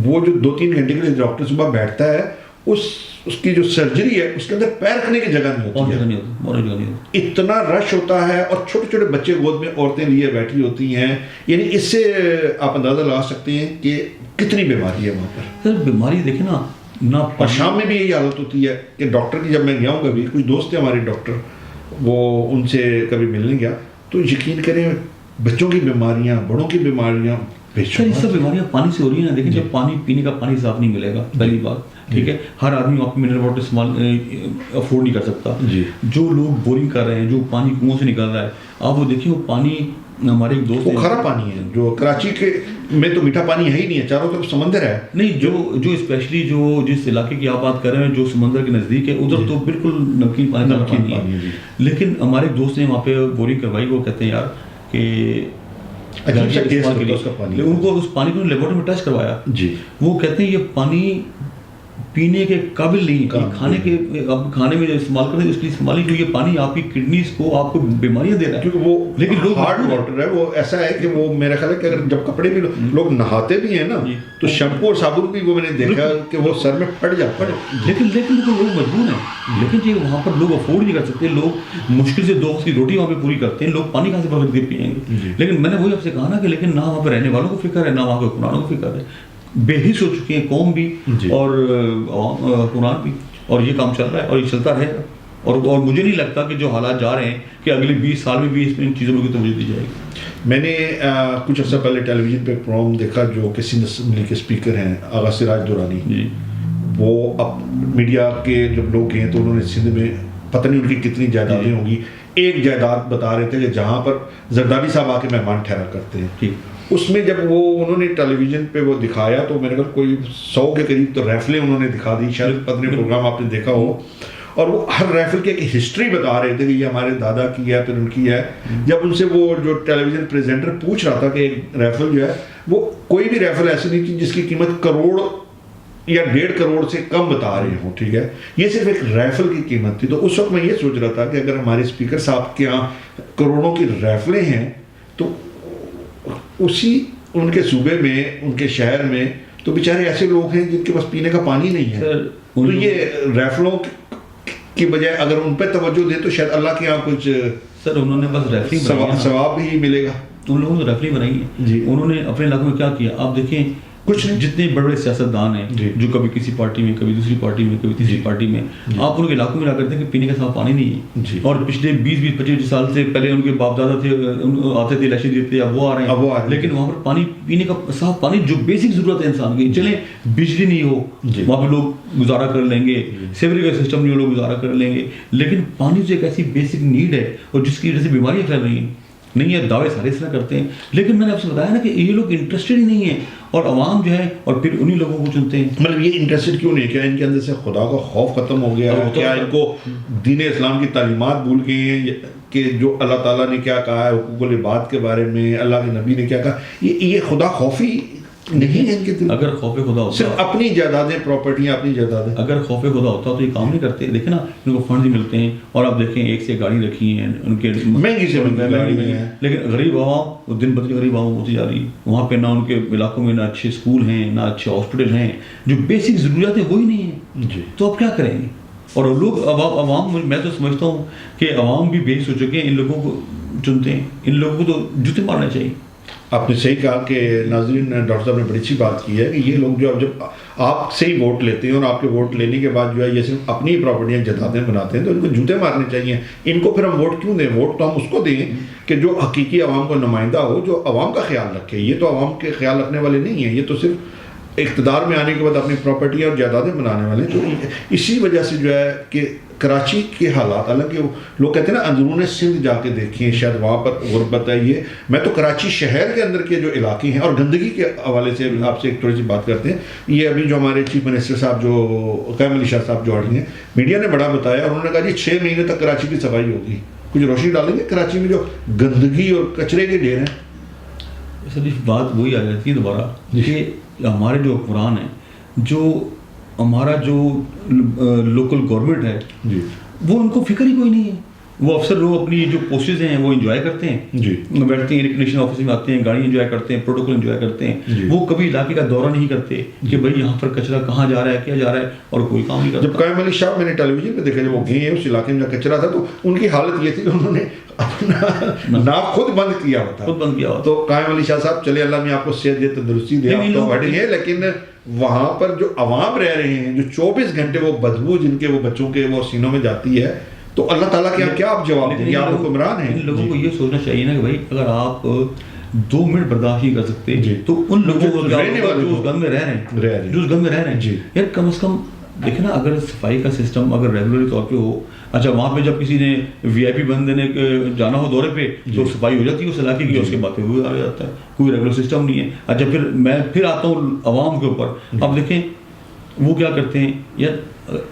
وہ جو 2-3 گھنٹے کے لیے ڈاکٹر صبح بیٹھتا ہے, اس کی جو سرجری ہے اس کے اندر پیر رکھنے کی جگہ نہیں ہوتی ہے. اتنا رش ہوتا ہے, اور چھوٹے چھوٹے بچے گود میں عورتیں لیے بیٹھی ہوتی ہیں. یعنی اس سے آپ اندازہ لگا سکتے ہیں کہ کتنی بیماری ہے وہاں پر. سر بیماری دیکھیں نا, اور شام میں بھی یہی حالت ہوتی ہے کہ ڈاکٹر کی, جب میں گیا ہوں کبھی, کچھ دوست ہیں ہمارے ڈاکٹر, وہ ان سے کبھی ملنے گیا تو یقین کریں بچوں کی بیماریاں, بڑوں کی بیماریاں, سر یہ سب بیماریاں پانی سے ہو رہی ہیں. دیکھیں جب پانی پینے کا پانی صاف نہیں ملے گا, پہلی بات. ٹھیک ہے, ہر آدمی وہاں پہ منرل واٹر استعمال افورڈ نہیں کر سکتا. جو لوگ بورنگ کر رہے ہیں, جو پانی کنویں سے نکل رہا ہے, آپ وہ دیکھیں وہ پانی, ہمارے ایک دوست, وہ کھارا پانی ہے. جو کراچی کے میں تو میٹھا پانی ہے ہی نہیں ہے, چاروں طرف سمندر ہے. نہیں, جو اسپیشلی جو جس علاقے کی آپ بات کر رہے ہیں جو سمندر کے نزدیک ہے, ادھر تو بالکل نمکین پانی ہے. لیکن ہمارے ایک دوست نے وہاں پہ بورنگ کروائی, وہ کہتے ہیں یار کہ ان کو اس پانی کو لیبورٹری میں ٹیسٹ کروایا, وہ کہتے ہیں یہ پانی پینے کے قابل نہیں, کھانے کے آپ کھانے میں استعمال کرتے ہیں اس کی استعمال, جو یہ پانی آپ کی کڈنیز کو آپ کو بیماریاں دے رہا ہے, کیونکہ وہ لیکن لوگ ہارڈ واٹر ہے. وہ ایسا ہے کہ وہ میرا خیال ہے کہ اگر جب کپڑے بھی لوگ نہاتے بھی ہیں نا تو شیمپو اور صابن بھی وہ میں نے دیکھا کہ وہ سر میں پھٹ جاتا ہے. لیکن لوگ مجبور ہیں, لیکن یہ وہاں پر لوگ افورڈ نہیں کر سکتے, لوگ مشکل سے 2 وقت کی روٹی وہاں پہ پوری کرتے ہیں, لوگ پانی کہاں سے بغیر پیئیں گے. لیکن میں نے وہی آپ سے کہا نا کہ لیکن نہ وہاں پہ رہنے والوں کو فکر ہے, نہ وہاں کے حکمرانوں کو فکر ہے. بے حس ہو چکے ہیں قوم بھی اور حکمران بھی, اور یہ کام چل رہا ہے اور یہ چلتا رہے گا. اور مجھے نہیں لگتا کہ جو حالات جا رہے ہیں کہ اگلے 20 سال میں بھی اس میں ان چیزوں کی توجہ دی جائے گی. میں نے کچھ عرصہ پہلے ٹیلی ویژن پہ پروگرام دیکھا جو کہ سندھ اسمبلی کے اسپیکر ہیں آغا سراج دورانی, وہ اب میڈیا کے جب لوگ ہیں تو انہوں نے سندھ میں پتہ نہیں ان کی کتنی جائیدادیں ہوں گی, ایک جائیداد بتا رہے تھے کہ جہاں پر زرداری صاحب آ کے مہمان ٹھہرا کرتے ہیں. اس میں جب وہ انہوں نے ٹیلی ویژن پہ وہ دکھایا تو میرے گھر کوئی 100 کے قریب تو ریفلیں انہوں نے دکھا دی, شاید پتہ پروگرام آپ نے دیکھا ہو, اور وہ ہر ریفل کی ایک ہسٹری بتا رہے تھے کہ یہ ہمارے دادا کی ہے, پھر ان کی ہے. جب ان سے وہ جو ٹیلی ویژن پریزنٹر پوچھ رہا تھا کہ ایک ریفل جو ہے وہ کوئی بھی ریفل ایسی نہیں تھی جس کی قیمت کروڑ یا 1.5 کروڑ سے کم بتا رہے ہوں, ٹھیک ہے, یہ صرف ایک ریفل کی قیمت تھی. تو اس وقت میں یہ سوچ رہا تھا کہ اگر ہمارے اسپیکر صاحب کے یہاں کروڑوں کی ریفلیں ہیں تو اسی ان کے صوبے میں, ان کے شہر میں تو بیچارے ایسے لوگ ہیں جن کے پاس پینے کا پانی نہیں ہے. تو یہ ریفلوں کی بجائے اگر ان پہ توجہ دیں تو شاید اللہ کے یہاں کچھ سر انہوں نے بس ریفری ثواب بھی ملے گا. ان لوگوں نے ریفری بنائی ہے, انہوں نے اپنے علاقوں میں کیا کیا آپ دیکھیں, کچھ جتنے بڑے بڑے سیاستدان ہیں جو کبھی کسی پارٹی میں, کبھی دوسری پارٹی میں, کبھی تیسری پارٹی میں, آپ ان کے علاقوں میں لا کرتے ہیں کہ پینے کا صاف پانی نہیں ہے. اور پچھلے 20-25 سال سے پہلے ان کے باپ دادا تھے, آتے تھے الیکشن دیتے, اب وہ آ رہے ہیں, لیکن وہاں پر پانی پینے کا صاف پانی جو بیسک ضرورت ہے انسان کی, چلیں بجلی نہیں ہو وہاں پہ لوگ گزارا کر لیں گے, سیوریج کا سسٹم نہیں ہو لوگ گزارا کر لیں گے, لیکن پانی جو ایک ایسی بیسک نیڈ ہے اور جس کی وجہ سے بیماریاں پھیل رہی ہیں. نہیں ہے دعوے سارے اس طرح کرتے ہیں, لیکن میں نے آپ سے بتایا نا کہ یہ لوگ انٹرسٹڈ ہی نہیں ہیں, اور عوام جو ہے اور پھر انہی لوگوں کو چنتے ہیں. مطلب یہ انٹرسٹڈ کیوں نہیں ہے؟ کیا ان کے اندر سے خدا کا خوف ختم ہو گیا ہے؟ کیا ان کو دین اسلام کی تعلیمات بھول گئی ہیں کہ جو اللہ تعالیٰ نے کیا کہا ہے حقوق العباد کے بارے میں, اللہ کے نبی نے کیا کہا, یہ خدا خوفی نہیں ہے ان کے دل. اگر خوف خدا ہوتا, صرف اپنی جائیدادیں, پراپرٹیاں اپنی جائیدادیں, اگر خوف خدا ہوتا تو یہ کام نہیں کرتے. دیکھیں نا ان کو فنڈز ملتے ہیں, اور آپ دیکھیں ایک سے گاڑی رکھی ہیں ان کے, مہنگی سے مہنگی گاڑی ہیں, لیکن غریب عوام دن بدن غریب عوام ہوتی جا رہی ہے. وہاں پہ نہ ان کے علاقوں میں نہ اچھے اسکول ہیں, نہ اچھے ہاسپٹل ہیں, جو بیسک ضروریات ہیں وہی نہیں ہیں. تو آپ کیا کریں گے؟ اور لوگ عوام, میں تو سمجھتا ہوں کہ عوام بھی بے حس ہو چکے ہیں, ان لوگوں کو چنتے ہیں, ان لوگوں کو تو جوتے مارنا چاہیے. آپ نے صحیح کہا کہ ناظرین, ڈاکٹر صاحب نے بڑی اچھی بات کی ہے کہ یہ لوگ جو جب آپ سے ہی ووٹ لیتے ہیں اور آپ کے ووٹ لینے کے بعد جو ہے یہ صرف اپنی پراپرٹیاں جتاتے بناتے ہیں, تو ان کو جوتے مارنے چاہیے. ان کو پھر ہم ووٹ کیوں دیں؟ ووٹ تو ہم اس کو دیں کہ جو حقیقی عوام کو نمائندہ ہو, جو عوام کا خیال رکھے. یہ تو عوام کے خیال رکھنے والے نہیں ہیں, یہ تو صرف اقتدار میں آنے کے بعد اپنی پراپرٹیاں اور جائیدادیں بنانے والے. تو اسی وجہ سے جو ہے کہ کراچی کے حالات, حالانکہ لوگ کہتے ہیں نا اندرون سندھ جا کے دیکھیں, شاید وہاں پر غربت ہے. یہ میں تو کراچی شہر کے اندر کے جو علاقے ہیں اور گندگی کے حوالے سے آپ سے ایک تھوڑی سی بات کرتے ہیں. یہ ابھی جو ہمارے چیف منسٹر صاحب جو قائم علی شاہ صاحب جو آ رہی ہیں, میڈیا نے بڑا بتایا, اور انہوں نے کہا جی 6 مہینے تک کراچی کی صفائی ہوگی. کچھ روشنی ڈالیں گے کراچی میں جو گندگی اور کچرے کے ڈھیر ہیں؟ سر بات وہی آ جاتی ہے دوبارہ کہ ہمارے جو حکمران ہیں, جو ہمارا جو لوکل گورنمنٹ ہے, وہ ان کو فکر ہی کوئی نہیں ہے. وہ افسر لوگ اپنی جو پوسٹز ہیں وہ انجوائے کرتے ہیں, بیٹھتے ہیں الیکشن آفس میں, آتے ہیں, گاڑی انجوائے کرتے ہیں, پروٹوکول انجوائے کرتے ہیں. وہ کبھی علاقے کا دورہ نہیں کرتے کہ بھائی یہاں پر کچرا کہاں جا رہا ہے, کیا جا رہا ہے, اور کوئی کام نہیں کرتا. جب قائم علی شاہ میں نے ٹیلی ویژن پہ دیکھا, جب وہ گئے ہیں اس علاقے میں جہاں کچرا تھا, تو ان کی حالت یہ تھی کہ انہوں نے اپنا ناک خود بند کیا ہوا. تو قائم علی شاہ صاحب چلے اللہ میں آپ کو صحت دے, تندرستی دے, آپ تو بڑی ہے, لیکن وہاں پر جو عوام رہ رہے ہیں, جو 24 گھنٹے وہ بدبو جن کے وہ بچوں کے وہ سینوں میں جاتی ہے, تو اللہ تعالیٰ کے کیا آپ جواب دیں گے؟ آپ حکمران ہیں. ان لوگوں کو یہ سوچنا چاہیے نا کہ بھائی اگر آپ 2 منٹ برداشت نہیں کر سکتے تو ان لوگوں کو جو اس گھر میں رہ رہے ہیں, یار کم از کم دیکھیں نا اگر صفائی کا سسٹم اگر ریگولر طور پہ ہو, اچھا وہاں پہ جب کسی نے وی آئی پی بندے نے جانا ہو دورے پہ تو صفائی ہو جاتی ہے اس علاقے کی, اس کے بعد ہوئے آ جاتا ہے, کوئی ریگولر سسٹم نہیں ہے. اچھا پھر میں پھر آتا ہوں عوام کے اوپر. اب دیکھیں وہ کیا کرتے ہیں یار,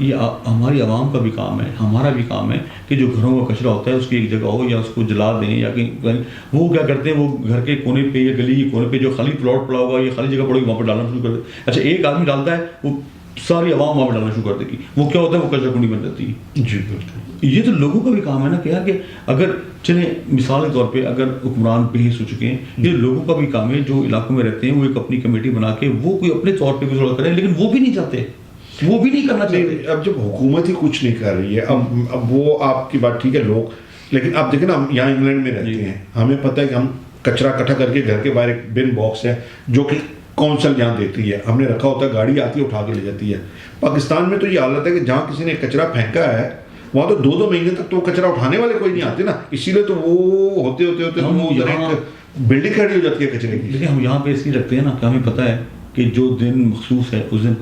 یہ ہماری عوام کا بھی کام ہے, ہمارا بھی کام ہے کہ جو گھروں کا کچرا ہوتا ہے اس کی ایک جگہ ہو یا اس کو جلا دیں یا کہیں. وہ کیا کرتے ہیں, وہ گھر کے کونے پہ یا گلی کے کونے پہ جو خالی پلاٹ پڑا ہوا یا خالی جگہ پڑی وہاں پہ ڈالنا شروع کر دیں. اچھا ایک آدمی ڈالتا ہے وہ ساری عوام وہاں پہ ڈالنا شروع کر دے گی, وہ کیا ہوتا ہے وہ کچرا کنڈی بن جاتی ہے. جی بالکل. یہ تو لوگوں کا بھی کام ہے نا کہ یار کہ اگر چلیں مثال کے طور پہ اگر حکمران بحث ہو چکے ہیں, یہ لوگوں کا بھی کام ہے جو علاقوں میں رہتے ہیں وہ ایک اپنی کمیٹی بنا کے وہ کوئی اپنے طور پہ بھی کریں, لیکن وہ بھی نہیں چاہتے, وہ بھی نہیں کرنا چاہتے. اب جب حکومت ہی کچھ نہیں کر رہی ہے, اب وہ آپ کی بات ٹھیک ہے لوگ, لیکن آپ دیکھیں نا ہم یہاں انگلینڈ میں رہتے ہیں, ہمیں پتہ ہے کہ ہم کچرا اکٹھا کر کے گھر کے باہر ایک بن باکس ہے جو کہ کونسل یہاں دیتی ہے, ہم نے رکھا ہوتا ہے, گاڑی آتی ہے اٹھا کے لے جاتی ہے. پاکستان میں تو یہ حالت ہے کہ جہاں کسی نے کچرا پھینکا ہے وہاں تو 2 مہینے تک تو کچرا اٹھانے والے کوئی نہیں آتے نا, اسی لیے تو وہ ہوتے بلڈنگ کھڑی ہو جاتی ہے کچرے کی. لیکن ہم یہاں پہ اس لیے رکھتے ہیں نا کہ ہمیں پتہ ہے کہ جو دن مخصوص ہے اس دن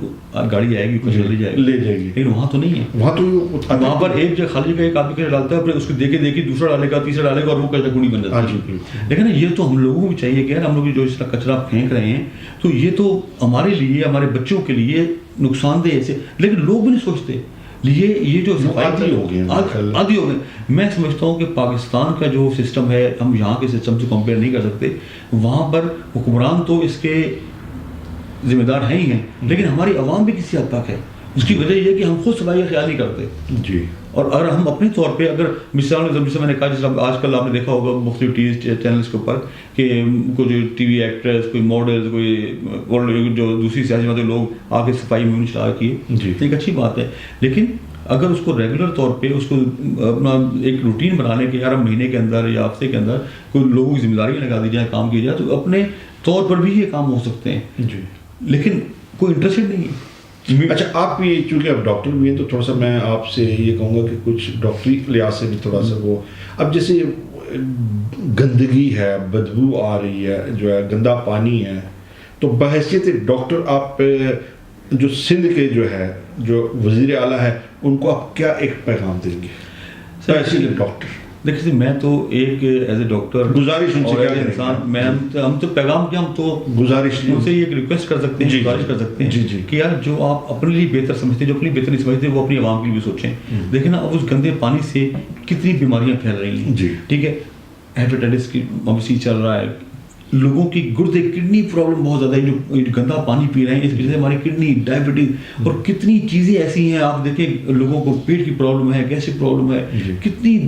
گاڑی آئے گی کچرا لے جائے گی, لیکن وہاں تو نہیں ہے. وہاں پر ایک جگہ خالی جگہ ایک آدمی کچرا ڈالتا ہے, پھر اس کو دیکھے دوسرا ڈالے گا, تیسرا ڈالے گا, اور وہ کچرا کنڈی بن جاتا ہے. لیکن یہ تو ہم لوگوں کو بھی چاہیے کہ یار ہم لوگ جو اس طرح کچرا پھینک رہے ہیں تو یہ تو ہمارے لیے ہمارے بچوں کے لیے نقصان دہ ایسے, لیکن لوگ بھی نہیں سوچتے. یہ جو عادی ہو گئے. میں سمجھتا ہوں کہ پاکستان کا جو سسٹم ہے ہم یہاں کے سسٹم سے کمپیئر نہیں کر سکتے. وہاں پر حکمران تو اس کے ذمہ دار ہیں ہی ہیں, لیکن ہماری عوام بھی کسی حد تک ہے. اس کی وجہ یہ ہے کہ ہم خود صفائی کا خیال نہیں کرتے. جی. اور اگر ہم اپنے طور پہ اگر مثال جیسے میں نے کہا, جیسے آج کل آپ نے دیکھا ہوگا مختلف ٹی وی چینلس کے اوپر کہ کوئی جو ٹی وی ایکٹریس, کوئی ماڈلز, کوئی جو دوسری سیاسی مطلب لوگ آ کے صفائی مہم شروع کی, ایک اچھی بات ہے. لیکن اگر اس کو ریگولر طور پہ اس کو اپنا ایک روٹین بنانے کے یار مہینے کے اندر یا ہفتے کے اندر کوئی لوگوں کی ذمہ داری لگا دی جائے, کام کیا جائے, تو اپنے طور پر بھی یہ کام ہو سکتے ہیں. جی. لیکن کوئی انٹرسٹڈ نہیں ہے. اچھا آپ بھی چونکہ اب ڈاکٹر بھی ہیں تو تھوڑا سا میں آپ سے یہ کہوں گا کہ کچھ ڈاکٹری لحاظ سے بھی تھوڑا سا وہ, اب جیسے گندگی ہے, بدبو آ رہی ہے, جو ہے گندا پانی ہے, تو بحیثیت ڈاکٹر آپ جو سندھ کے جو ہے جو وزیر اعلیٰ ہے ان کو آپ کیا ایک پیغام دیں گے بحیثیت ڈاکٹر؟ دیکھیے میں تو ایک ایز اے ڈاکٹر گزارش ان سے کیا انسان ہم تو پیغام کیا, ہم تو گزارش ان سے ایک ریکویسٹ کر سکتے ہیں, گزارش کر سکتے ہیں کہ یار جو آپ اپنے لیے بہتر سمجھتے ہیں, جو اپنی بہتر نہیں سمجھتے, وہ اپنی عوام کے لیے بھی سوچیں. دیکھیں نا اب اس گندے پانی سے کتنی بیماریاں پھیل رہی ہیں. ٹھیک ہے, ہیپیٹائٹس کی مویشی چل رہا ہے, لوگوں کی گردے کڈنی پرابلم بہت زیادہ ہے, جو گندا پانی پی رہے ہیں اس وجہ سے ہماری کڈنی, ڈائبٹیز اور کتنی چیزیں ایسی ہیں. آپ دیکھیں لوگوں کو پیٹ کی پرابلم ہے, گیسٹرک پرابلم ہے, کتنی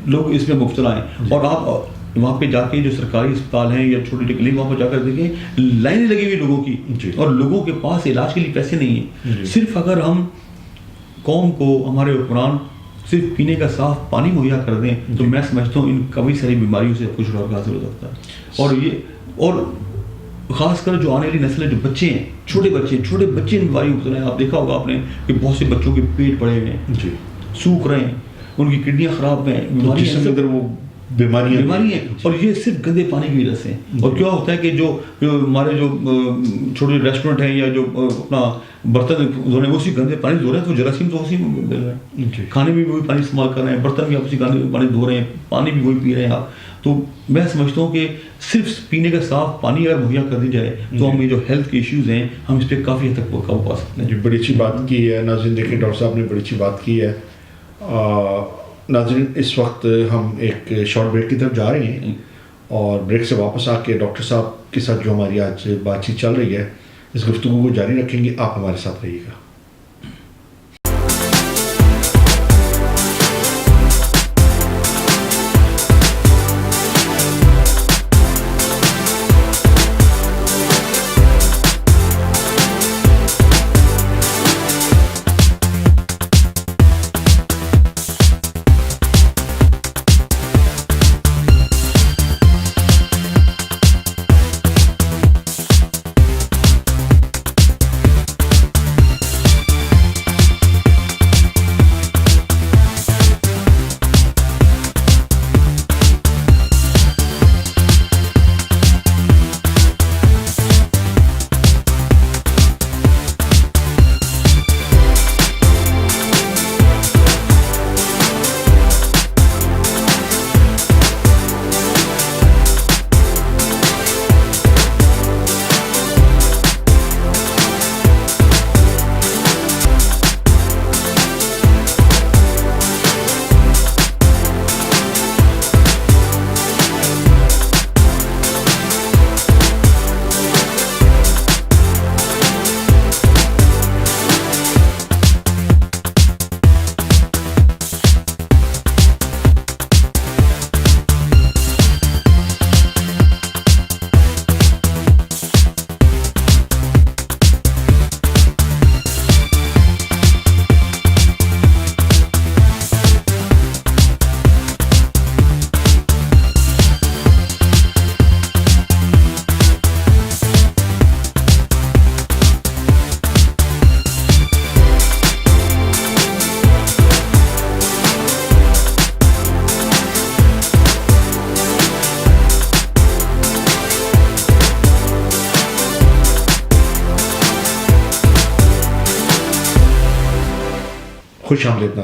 لوگ اس میں مبتلا ہیں. اور آپ وہاں پہ جا کے جو سرکاری اسپتال ہیں یا چھوٹی کلینک وہاں پہ جا کر دیکھیں لائنیں لگی ہوئی لوگوں کی, اور لوگوں کے پاس علاج کے لیے پیسے نہیں ہیں. صرف اگر ہم قوم کو, ہمارے حکمران صرف پینے کا صاف پانی مہیا کر دیں تو میں سمجھتا ہوں ان کبھی ساری بیماریوں سے کچھ چھٹکارا حاصل ہو سکتا ہے. اور خاص کر جو آنے والی نسل ہے, جو بچے ہیں, چھوٹے بچے ان بیماریوں میں مبتلا ہیں. آپ دیکھا ہوگا آپ نے کہ بہت سے بچوں کے پیٹ پڑے ہوئے ہیں, سوکھ رہے ہیں, ان کی کڈنیاں خراب ہیں, بیماریاں ہیں, اور یہ صرف گندے پانی کی وجہ سے. اور کیا ہوتا ہے کہ جو ہمارے جو چھوٹے ریسٹورینٹ ہیں یا جو اپنا برتن دھو رہے ہیں اسی گندے پانی دھو رہے ہیں, تو جراثیم تو اسی میں مل رہے ہیں. کھانے میں بھی وہی پانی استعمال کر رہے ہیں, برتن بھی آپ اسی پانی دھو رہے ہیں, پانی بھی وہی پی رہے ہیں آپ. تو میں سمجھتا ہوں کہ صرف پینے کا صاف پانی اگر مہیا کر دی جائے تو ہم یہ جو ہیلتھ کے ایشوز ہیں ہم اس پہ کافی حد تک قابو پا سکتے ہیں. جی بڑی اچھی بات کی ہے ناظرین. دیکھیں ڈاکٹر صاحب نے بڑی اچھی بات کی ہے. ناظرین اس وقت ہم ایک شارٹ بریک کی طرف جا رہے ہیں, اور بریک سے واپس آ کے ڈاکٹر صاحب کے ساتھ جو ہماری آج بات چیت چل رہی ہے اس گفتگو کو جاری رکھیں گے. آپ ہمارے ساتھ رہیے گا. خوش آمدید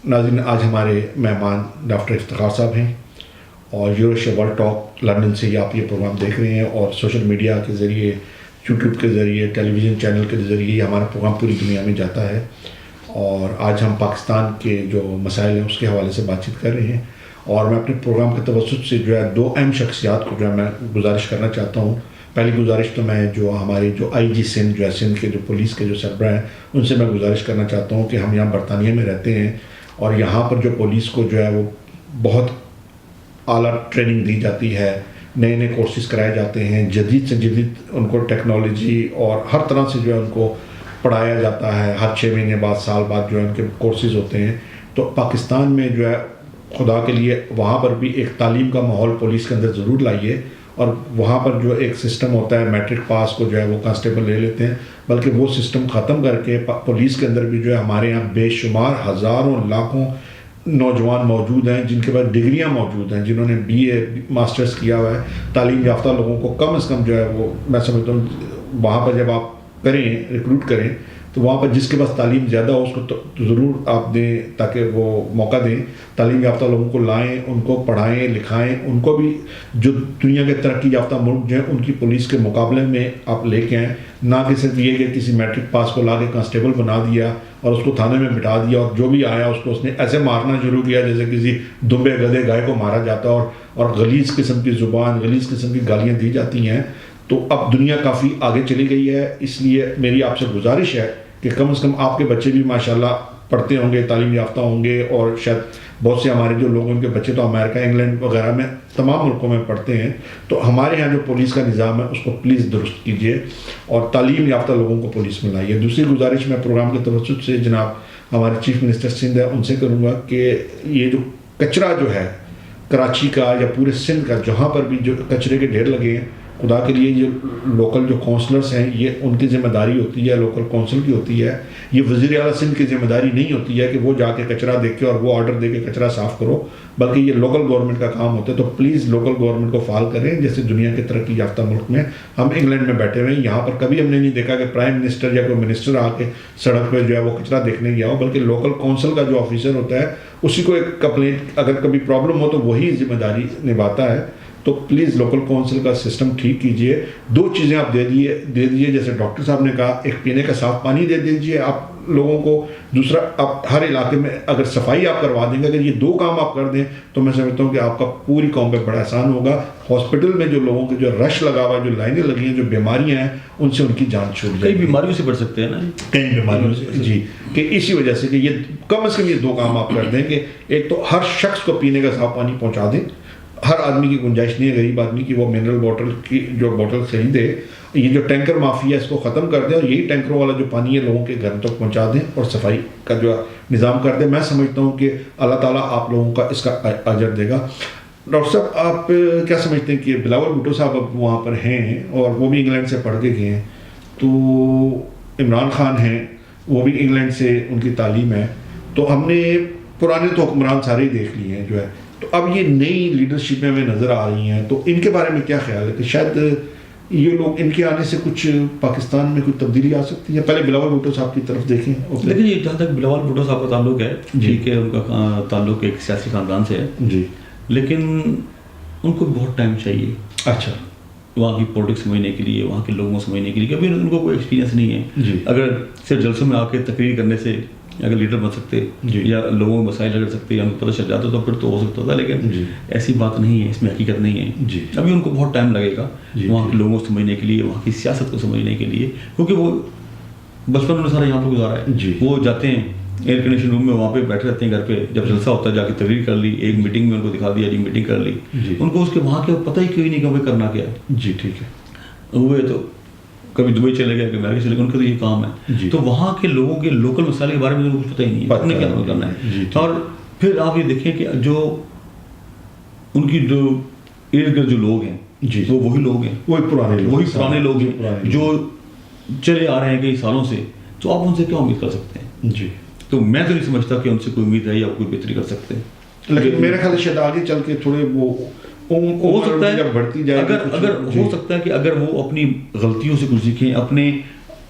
ناظرین آج ہمارے مہمان ڈاکٹر افتخار صاحب ہیں اور یورش ورلڈ ٹاک لندن سے آپ یہ پروگرام دیکھ رہے ہیں اور سوشل میڈیا کے ذریعے یوٹیوب کے ذریعے ٹیلی ویژن چینل کے ذریعے ہمارا پروگرام پوری دنیا میں جاتا ہے اور آج ہم پاکستان کے جو مسائل ہیں اس کے حوالے سے بات چیت کر رہے ہیں اور میں اپنے پروگرام کے توسط سے جو ہے 2 اہم شخصیات کو جو ہے میں گزارش کرنا چاہتا ہوں. پہلی گزارش تو میں جو ہمارے جو آئی جی سندھ جو ہے سندھ کے جو پولیس کے جو سربراہ ہیں ان سے میں گزارش کرنا چاہتا ہوں کہ ہم یہاں برطانیہ میں رہتے ہیں اور یہاں پر جو پولیس کو جو ہے وہ بہت اعلیٰ ٹریننگ دی جاتی ہے, نئے نئے کورسز کرائے جاتے ہیں, جدید سے جدید ان کو ٹیکنالوجی اور ہر طرح سے جو ہے ان کو پڑھایا جاتا ہے. ہر 6 مہینے بعد سال بعد جو ہے ان کے کورسز ہوتے ہیں. تو پاکستان میں جو ہے خدا کے لیے وہاں پر بھی ایک تعلیم کا ماحول پولیس کے اندر ضرور لائیے اور وہاں پر جو ایک سسٹم ہوتا ہے میٹرک پاس کو جو ہے وہ کانسٹیبل لے لیتے ہیں, بلکہ وہ سسٹم ختم کر کے پولیس کے اندر بھی جو ہے ہمارے یہاں بے شمار ہزاروں لاکھوں نوجوان موجود ہیں جن کے پاس ڈگریاں موجود ہیں, جنہوں نے بی اے ماسٹرز کیا ہوا ہے. تعلیم یافتہ لوگوں کو کم از کم جو ہے وہ میں سمجھتا ہوں وہاں پر جب آپ کریں ریکروٹ کریں تو وہاں پر جس کے پاس تعلیم زیادہ ہو اس کو تو ضرور آپ دیں تاکہ وہ موقع دیں. تعلیم یافتہ لوگوں کو لائیں, ان کو پڑھائیں لکھائیں, ان کو بھی جو دنیا کے ترقی یافتہ ملک جو ہیں ان کی پولیس کے مقابلے میں آپ لے کے آئیں, نہ کہ صرف یہ کہ کسی میٹرک پاس کو لا کے کانسٹیبل بنا دیا اور اس کو تھانے میں بٹھا دیا اور جو بھی آیا اس کو اس نے ایسے مارنا شروع کیا جیسے کسی دمبے گدھے گائے کو مارا جاتا اور غلیظ قسم کی زبان غلیظ قسم کی گالیاں دی جاتی ہیں. تو اب دنیا کافی آگے چلی گئی ہے, اس لیے میری آپ سے گزارش ہے کہ کم از کم آپ کے بچے بھی ماشاءاللہ پڑھتے ہوں گے, تعلیم یافتہ ہوں گے اور شاید بہت سے ہمارے جو لوگوں کے بچے تو امریکہ انگلینڈ وغیرہ میں تمام ملکوں میں پڑھتے ہیں. تو ہمارے یہاں جو پولیس کا نظام ہے اس کو پلیز درست کیجیے اور تعلیم یافتہ لوگوں کو پولیس میں لائیے. دوسری گزارش میں پروگرام کے توسط سے جناب ہمارے چیف منسٹر سندھ ہے ان سے کروں گا کہ یہ جو کچرا جو ہے کراچی کا یا پورے سندھ کا جہاں پر بھی جو کچرے کے ڈھیر لگے ہیں, خدا کے لیے یہ لوکل جو کونسلرز ہیں یہ ان کی ذمہ داری ہوتی ہے, لوکل کونسل کی ہوتی ہے. یہ وزیر اعلیٰ سندھ کی ذمہ داری نہیں ہوتی ہے کہ وہ جا کے کچرا دیکھے اور وہ آرڈر دے کے کچرا صاف کرو, بلکہ یہ لوکل گورنمنٹ کا کام ہوتا ہے. تو پلیز لوکل گورنمنٹ کو فعال کریں. جیسے دنیا کے ترقی یافتہ ملک میں ہم انگلینڈ میں بیٹھے ہوئے ہیں, یہاں پر کبھی ہم نے نہیں دیکھا کہ پرائم منسٹر یا کوئی منسٹر آ کے سڑک پہ جو ہے وہ کچرا دیکھنے گیا ہو, بلکہ لوکل کونسل کا جو آفیسر ہوتا ہے اسی کو ایک کمپلینٹ اگر کبھی پرابلم ہو تو وہی ذمہ داری نبھاتا ہے. تو پلیز لوکل کونسل کا سسٹم ٹھیک کیجئے. 2 چیزیں آپ دے دیجئے جیسے ڈاکٹر صاحب نے کہا, ایک پینے کا صاف پانی دے دیجئے آپ لوگوں کو, دوسرا آپ ہر علاقے میں اگر صفائی آپ کروا دیں گے, اگر یہ 2 کام آپ کر دیں تو میں سمجھتا ہوں کہ آپ کا پوری قوم پہ بڑا احسان ہوگا. ہاسپٹل میں جو لوگوں کے جو رش لگا ہوا ہے, جو لائنیں لگی ہیں, جو بیماریاں ہیں ان سے ان کی جان چھوٹ جائے. کئی بیماریوں سے بچ سکتے ہیں نا, کئی بیماریوں سے جی, کہ اسی وجہ سے کہ یہ کم از کم یہ 2 کام آپ کر دیں کہ ایک تو ہر شخص کو پینے کا صاف پانی پہنچا دیں. ہر آدمی کی گنجائش نہیں ہے, غریب آدمی کی وہ منرل واٹر کی جو بوٹل خریدے. یہ جو ٹینکر مافیا ہے اس کو ختم کر دیں اور یہی ٹینکروں والا جو پانی ہے لوگوں کے گھر تک پہنچا دیں اور صفائی کا جو نظام کر دیں. میں سمجھتا ہوں کہ اللہ تعالیٰ آپ لوگوں کا اس کا اجر دے گا. ڈاکٹر صاحب آپ کیا سمجھتے ہیں کہ بلاول بھٹو صاحب اب وہاں پر ہیں اور وہ بھی انگلینڈ سے پڑھ کے گئے ہیں, تو عمران خان ہیں وہ بھی انگلینڈ سے ان کی تعلیم ہے, تو ہم نے پرانے تو حکمران سارے ہی دیکھ لیے ہیں جو ہے, تو اب یہ نئی لیڈرشپیں ہمیں نظر آ رہی ہیں, تو ان کے بارے میں کیا خیال ہے کہ شاید یہ لوگ ان کے آنے سے کچھ پاکستان میں کوئی تبدیلی آ سکتی ہے؟ پہلے بلاول بھٹو صاحب کی طرف دیکھیں. لیکن یہ جہاں تک بلاول بھٹو صاحب کا تعلق ہے ٹھیک ہے, ان کا تعلق ایک سیاسی خاندان سے ہے جی, لیکن ان کو بہت ٹائم چاہیے اچھا وہاں کی پولیٹکس سمجھنے کے لیے, وہاں کے لوگوں کو سمجھنے کے لیے, کبھی ان کو کوئی ایکسپیرینس نہیں ہے جی. اگر صرف جلسوں میں آ کے تقریر کرنے سے اگر لیڈر بن سکتے یا لوگوں کو مسائل لڑ سکتے یا ان کو پتہ چل جاتا تو پھر تو ہو سکتا تھا, لیکن ایسی بات نہیں ہے, اس میں حقیقت نہیں ہے جی. ابھی ان کو بہت ٹائم لگے گا وہاں کے لوگوں کو سمجھنے کے لیے, وہاں کی سیاست کو سمجھنے کے لیے, کیونکہ وہ بچپن انہوں نے سارا یہاں پہ گزارا ہے. وہ جاتے ہیں ایئر کنڈیشن روم میں, وہاں پہ بیٹھے رہتے ہیں گھر پہ, جب جلسہ ہوتا ہے جا کے تقریر کر لی, ایک میٹنگ میں ان کو دکھا دیا جی میٹنگ کر لی, ان کو اس کے وہاں کے پتہ ہی کیوں نہیں کہ وہ کرنا کیا ہے. جی ٹھیک ہے, ہوئے تو کبھی دبئی چلے گئے, کبھی امریکہ چلے گئے, ان کا تو یہ کام ہے. تو وہاں کے لوگوں کے لوکل مسائل کے بارے میں کچھ پتہ ہی نہیں ہے, انہیں کیا کرنا ہے. اور پھر آپ یہ دیکھیں کہ جو ان کی جو ارد گرد جو لوگ ہیں وہ وہی لوگ ہیں, وہی پرانے لوگ ہیں جو چلے آ رہے ہیں کئی سالوں سے, تو آپ ان سے کیا امید کر سکتے ہیں؟ جی, تو میں تو نہیں سمجھتا کہ ان سے کوئی امید ہے یا کوئی بہتری کر سکتے ہیں. لیکن میرے خیال سے آگے چل کے تھوڑے وہ ہو سکتا ہے بڑھتی جائے, اگر ہو سکتا ہے کہ اگر وہ اپنی غلطیوں سے کچھ سیکھیں, اپنے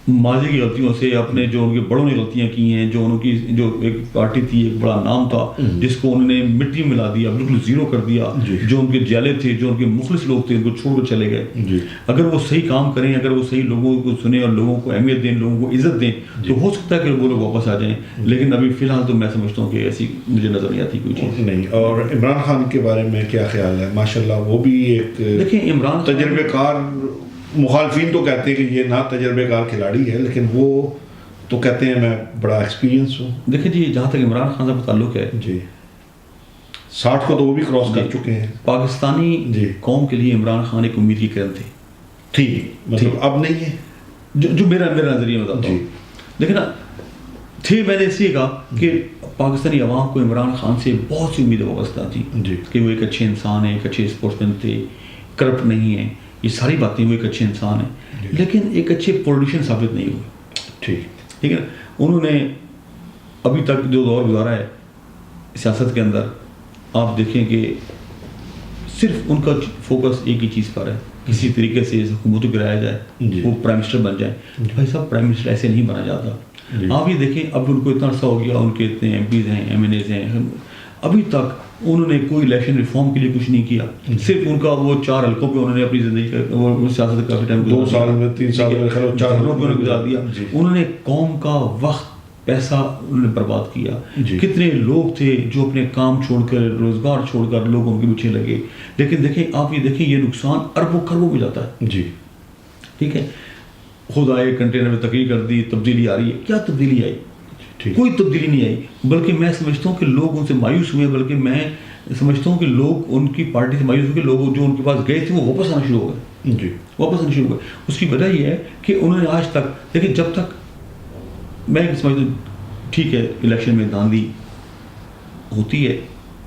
ماضی کی غلطیوں سے، اپنے جو ان کے بڑوں نے غلطیاں کی ہیں، جو ان کی جو ایک پارٹی تھی، ایک بڑا نام تھا جس کو انہوں نے مٹی میں ملا دیا، بالکل زیرو کر دیا، جو ان کے جالے تھے، جو ان کے مخلص لوگ تھے، ان کو چھوڑ کر چلے گئے. اگر وہ صحیح کام کریں، اگر وہ صحیح لوگوں کو سنیں اور لوگوں کو اہمیت دیں، لوگوں کو عزت دیں، تو ہو سکتا ہے کہ وہ لوگ واپس آ جائیں. لیکن ابھی فی الحال تو میں سمجھتا ہوں کہ ایسی مجھے نظر نہیں آتی کوئی چیز. نہیں. اور عمران خان کے بارے میں کیا خیال ہے؟ ماشاءاللہ وہ بھی ایک دیکھیں عمران تجربے کار، مخالفین تو کہتے ہیں کہ یہ نا تجربے کار کھلاڑی ہے، لیکن وہ تو کہتے ہیں میں بڑا ایکسپیرینس ہوں. دیکھیں جی، جہاں تک عمران خان سے تعلق ہے، جی 60 کو تو وہ بھی کراس کر چکے ہیں. پاکستانی قوم کے لیے عمران خان ایک امید کی کرن تھے. ٹھیک، مطلب اب نہیں ہے جو میرا نظریہ بتاتا ہوں. لیکن تھے، میں نے اس لیے کہا کہ پاکستانی عوام کو عمران خان سے بہت سی امیدیں وابستہ تھی کہ وہ ایک اچھے انسان ہیں، ایک اچھے اسپورٹس مین تھے، کرپٹ نہیں ہیں، یہ ساری باتیں، وہ ایک اچھے انسان ہیں، لیکن ایک اچھے پولیٹیشین ثابت نہیں ہوئے. ٹھیک ہے. انہوں نے ابھی تک جو دور گزارا ہے سیاست کے اندر، آپ دیکھیں کہ صرف ان کا فوکس ایک ہی چیز پر ہے، کسی طریقے سے اس حکومت کو گرایا جائے، وہ پرائم منسٹر بن جائے. بھائی صاحب، پرائم منسٹر ایسے نہیں بنا جاتا. آپ یہ دیکھیں، اب ان کو اتنا عرصہ ہو گیا، ان کے اتنے ایم پیز ہیں، ایم این ایز ہیں، ابھی تک انہوں نے کوئی الیکشن ریفارم کے لیے کچھ نہیں کیا. صرف ان کا وہ 4 حلقوں پہ انہوں نے اپنی زندگی کا وہ سیاست کافی ٹائم 2 سال میں 3 سال میں 4 حلقوں پہ گزار دیا. انہوں نے قوم کا وقت، پیسہ انہوں نے برباد کیا. کتنے لوگ تھے جو اپنے کام چھوڑ کر، روزگار چھوڑ کر لوگ ان کے پیچھے لگے. لیکن دیکھیں، آپ یہ دیکھیں، یہ نقصان اربوں کروڑوں میں جاتا ہے. ٹھیک ہے. خود آئے، کنٹینر میں تقریر کر دی، تبدیلی آ رہی ہے. کیا تبدیلی آئی؟ کوئی تبدیلی نہیں آئی. بلکہ میں سمجھتا ہوں کہ لوگ ان سے مایوس ہوئے، بلکہ میں سمجھتا ہوں کہ لوگ ان کی پارٹی سے مایوس ہوئے، لوگ جو ان کے پاس گئے تھے وہ واپس آنا شروع ہو گئے. واپس آنا شروع ہو گئے. اس کی وجہ یہ ہے کہ انہوں نے آج تک، دیکھیں، جب تک میں سمجھتا ہوں ٹھیک ہے الیکشن میں دھاندلی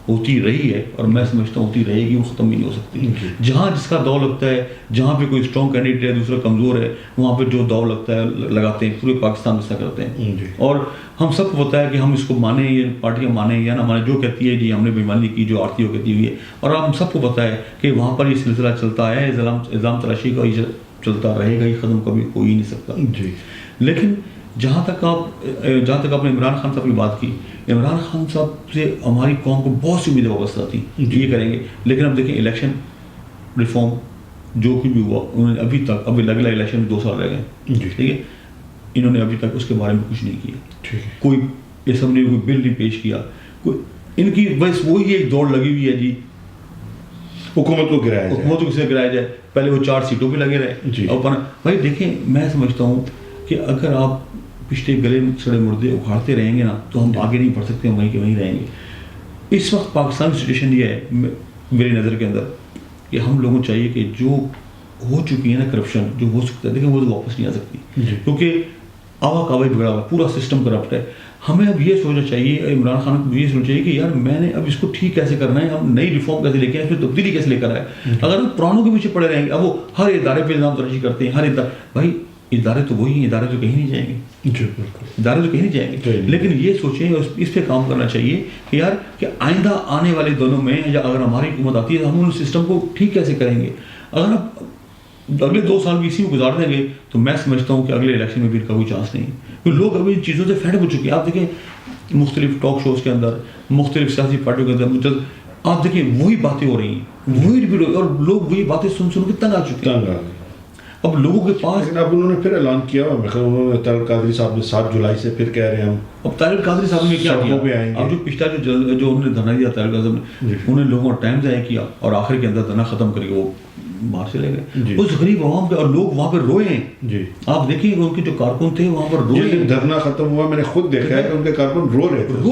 ہوتی رہی ہے، اور میں سمجھتا ہوں ہوتی رہے گی، وہ ختم بھی نہیں ہو سکتی. جہاں جس کا داؤ لگتا ہے، جہاں پہ کوئی اسٹرانگ کینڈیڈیٹ ہے، دوسرا کمزور ہے، وہاں پہ جو داؤ لگتا ہے لگاتے ہیں. پورے پاکستان میں ایسا کرتے ہیں. اور ہم سب کو پتا ہے کہ ہم اس کو مانیں، یہ پارٹیاں مانیں یا نہ مانیں، جو کہتی ہے جی ہم نے بےمانی کی، جو آرتی ہو کہتی ہوئی ہے. اور ہم سب کو پتا ہے کہ وہاں پر یہ سلسلہ چلتا ہے، الزام تلاشی کا یہ چلتا رہے گا، یہ ختم کبھی ہو ہی نہیں سکتا. لیکن جہاں تک آپ نے عمران خان صاحب کی بات کی، عمران خان صاحب سے ہماری قوم کو بہت سی امیدیں وابستہ تھیں کہ یہ کریں گے. لیکن اب دیکھیں، الیکشن ریفارم جو کچھ بھی ہوا، انہوں نے ابھی تک، ابھی لگ الیکشن میں 2 سال رہ گئے. ٹھیک ہے. انہوں نے ابھی تک اس کے بارے میں کچھ نہیں کیا. کوئی اسمبلی کوئی بل نہیں پیش کیا. ان کی بس وہی ایک دوڑ لگی ہوئی ہے جی، حکومت کو گرایا جائے. پہلے وہ 4 سیٹوں پہ لگے رہے. بھائی دیکھیں، میں سمجھتا ہوں کہ اگر آپ پچھلے گلے سڑے مردے اکھاڑتے رہیں گے نا، تو ہم آگے نہیں بڑھ سکتے، ہم وہیں کے وہیں رہیں گے. اس وقت پاکستان کی سچویشن یہ ہے میری نظر کے اندر کہ ہم لوگوں چاہیے کہ جو ہو چکی ہے نا کرپشن، جو ہو سکتا ہے، دیکھیں وہ تو واپس نہیں آ سکتی، کیونکہ آوا کاوا بگڑا ہوا، پورا سسٹم کرپٹ ہے. ہمیں اب یہ سوچنا چاہیے، عمران خان کو یہ سوچنا چاہیے کہ یار میں نے اب اس کو ٹھیک کیسے کرنا ہے، ہم نئی ریفارم کیسے لے کے آئیں، اس میں تبدیلی کیسے لے کر آئے. اگر ہم پرانوں کے پیچھے پڑے رہیں گے، اب وہ ہر ادارے پہ الزام تراشی کرتے ہیں، ہر ادارے، بھائی ادارے تو وہی ہیں، ادارے تو کہیں نہیں جائیں گے. ادارے تو کہیں نہیں جائیں گے. لیکن یہ سوچیں، اس پہ کام کرنا چاہیے کہ یار کہ آئندہ آنے والے دنوں میں، یا اگر ہماری حکومت آتی ہے، ہم ان سسٹم کو ٹھیک کیسے کریں گے. اگر آپ اگلے 2 سال بھی اسی میں گزار دیں گے، تو میں سمجھتا ہوں کہ اگلے الیکشن میں بھی ان کا کوئی چانس نہیں. کیونکہ لوگ ابھی ان چیزوں سے فیڈ ہو چکے ہیں. آپ دیکھیں مختلف ٹاک شوز کے اندر، مختلف سیاسی پارٹیوں کے اندر، آپ دیکھیں وہی باتیں ہو رہی ہیں، وہی ریپیٹ ہو رہی ہیں، اور لوگ وہی باتیں سن کے تنگ آ چکے ہیں. اب لوگوں کے پاس، لیکن اب انہوں نے پھر اعلان کیا ہوا، انہوں نے طاہر القادری صاحب نے 7 جولائی سے پھر کہہ رہے ہیں ہم. اب طاہر القادری صاحب نے کیا کیا؟ اب جو پچھلا جو انہوں نے دھرنا دیا طاہر القادری صاحب نے، انہوں نے لوگوں کا ٹائم ضائع کیا، اور آخر کے اندر دھرنا ختم کر کے وہ باہر چلے گئے. اس غریب عوام پہ، اور لوگ وہاں پہ روئے ہیں. آپ دیکھیں ان کے جو کارکن تھے وہاں پر روئے. دھرنا ختم ہوا، میں نے خود دیکھا ہے کہ ان کے کارکن رو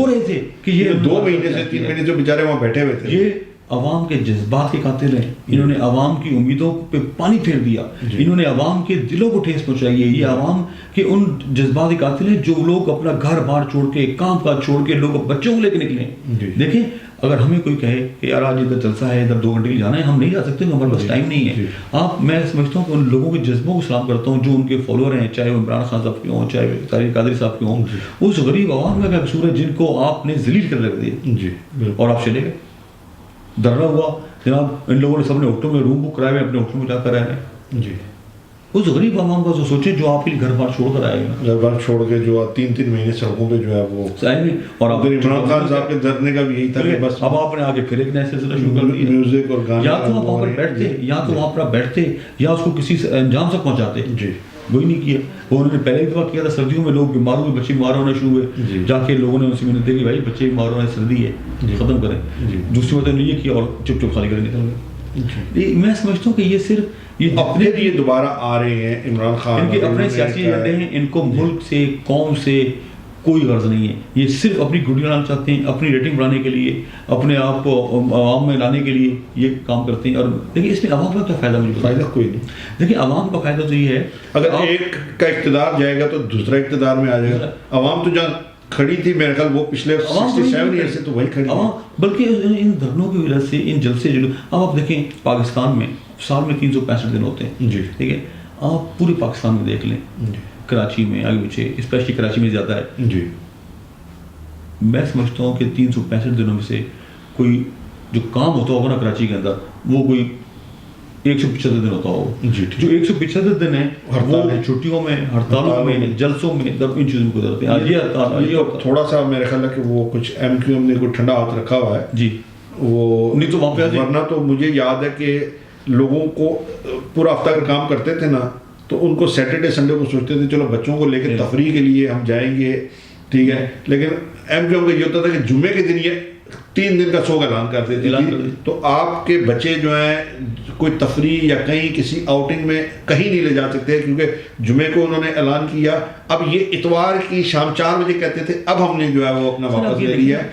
رہے تھے کہ یہ 2 مہینے سے 3 مہینے سے بیچارے وہاں بیٹھے ہوئے تھے. یہ عوام کے جذبات کے قاتل ہیں. انہوں نے عوام کی امیدوں پہ پانی پھیر دیا. انہوں نے عوام کے دلوں کو ٹھیس پہنچائی ہے. یہ عوام کے ان جذبات کے قاتل ہیں جو لوگ اپنا گھر بار چھوڑ کے، کام کاج چھوڑ کے، لوگ بچوں کو لے کے نکلے. دیکھیں اگر ہمیں کوئی کہے کہ یار آج ادھر جلسہ ہے، ادھر 2 گھنٹے کے جانا ہے، ہم نہیں جا سکتے، ہمارے پاس ٹائم نہیں ہے. میں سمجھتا ہوں کہ ان لوگوں کے جذبوں کو سلام کرتا ہوں جو ان کے فالوور ہیں، چاہے وہ عمران خان صاحب کے ہوں، چاہے طاہر القادری صاحب کے ہوں. اس غریب عوام کا کیا قصور ہے جن کو آپ نے ذلیل کر رکھ دیا اور آپ چلے گئے. دھرنا ہوا جناب، ان لوگوں نے سب نے ہوٹلوں میں روم بک کرائے ہوئے، اپنے ہوٹلوں میں جا کر رہ رہے ہیں. اس غریب عوام کا سوچیں جو آپ کے لیے گھر بار چھوڑ کر آئے گا، گھر بار چھوڑ کے جو 3 مہینے سڑکوں پہ جو ہے وہ، اور عمران خان صاحب کے دھرنے کا بھی یہی تھا کہ بس اب آپ نے آگے پھر ایک نیا سلسلہ شروع کر دیا، میوزک اور گانے، یا تو آپ وہاں پر بیٹھتے، یا تو وہاں پر بیٹھتے، یا اس کو کسی انجام تک پہنچاتے، جی وہی نہیں کیا۔ وہ انہوں نے پہلے بھی دفعہ کیا تھا، سردیوں میں لوگ بیمار ہوئے، بچے بیمار ہونا شروع ہوئے، جا کے لوگوں نے ان سے منت کی بھائی بچے بیمار ہونا ہے، سردی ہے ختم کریں، دوسری بات نے یہ کیا اور چپ چپ خالی کریں نکل گئے۔ میں سمجھتا ہوں کہ یہ صرف یہ اپنے یہ دوبارہ آ رہے ہیں عمران خان، ان کے اپنے سیاسی ایجنڈے ہیں، ان کو ملک سے قوم سے کوئی غرض نہیں ہے، یہ صرف اپنی گڈی لانا چاہتے ہیں، اپنی ریٹنگ بڑھانے کے لیے، اپنے آپ کو عوام میں لانے کے لیے یہ کام کرتے ہیں۔ اور دیکھیں اس میں عوام کا کیا فائدہ، مجھے فائدہ کوئی نہیں۔ دیکھیں عوام کا فائدہ تو یہ ہے اگر ایک کا اقتدار جائے گا تو دوسرا اقتدار میں آ جائے گا۔ عوام تو جہاں کھڑی تھی میرے خیال وہ پچھلے 67 ایئر سے تو وہی کھڑی ہے، بلکہ ان دھرنوں کی وجہ سے، ان جلسے جلوس، اب آپ دیکھیں پاکستان میں سال میں 365 دن ہوتے ہیں، جی ٹھیک ہے، آپ پورے پاکستان میں دیکھ لیں، کراچی میں آگے پیچھے، اسپیشلی کراچی میں زیادہ ہے، جی میں سمجھتا ہوں کہ 365 دنوں میں سے کوئی جو کام ہوتا ہوگا نا کراچی کے اندر وہ کوئی 175 دن ہوتا ہوگا، جی جو 175 دن ہیں وہ چھٹیوں میں، ہڑتالوں میں، جلسوں میں، ان چیزوں کو گزرتے ہیں۔ آج یہ ہڑتال، یہ تھوڑا سا میرے خیال ہے کہ وہ کچھ ایم کیو ایم نے کوئی ٹھنڈا ہاتھ رکھا ہوا ہے، جی وہ نہیں تو وہاں پہ ورنہ تو مجھے یاد ہے کہ لوگوں کو پورا ہفتہ اگر کام کرتے تھے نا تو ان کو سیٹرڈے سنڈے کو سوچتے تھے چلو بچوں کو لے کے تفریح کے لیے ہم جائیں گے، ٹھیک ہے، لیکن ایم کیو ایم کا یہ ہوتا تھا کہ جمعے کے دن یہ 3 دن کا سوگ اعلان کر دیتے تھے، تو آپ کے بچے جو ہیں کوئی تفریح یا کہیں کسی آؤٹنگ میں کہیں نہیں لے جا سکتے، کیونکہ جمعے کو انہوں نے اعلان کیا، اب یہ اتوار کی شام 4 بجے کہتے تھے اب ہم نے جو ہے وہ اپنا واپس لے لیا ہے،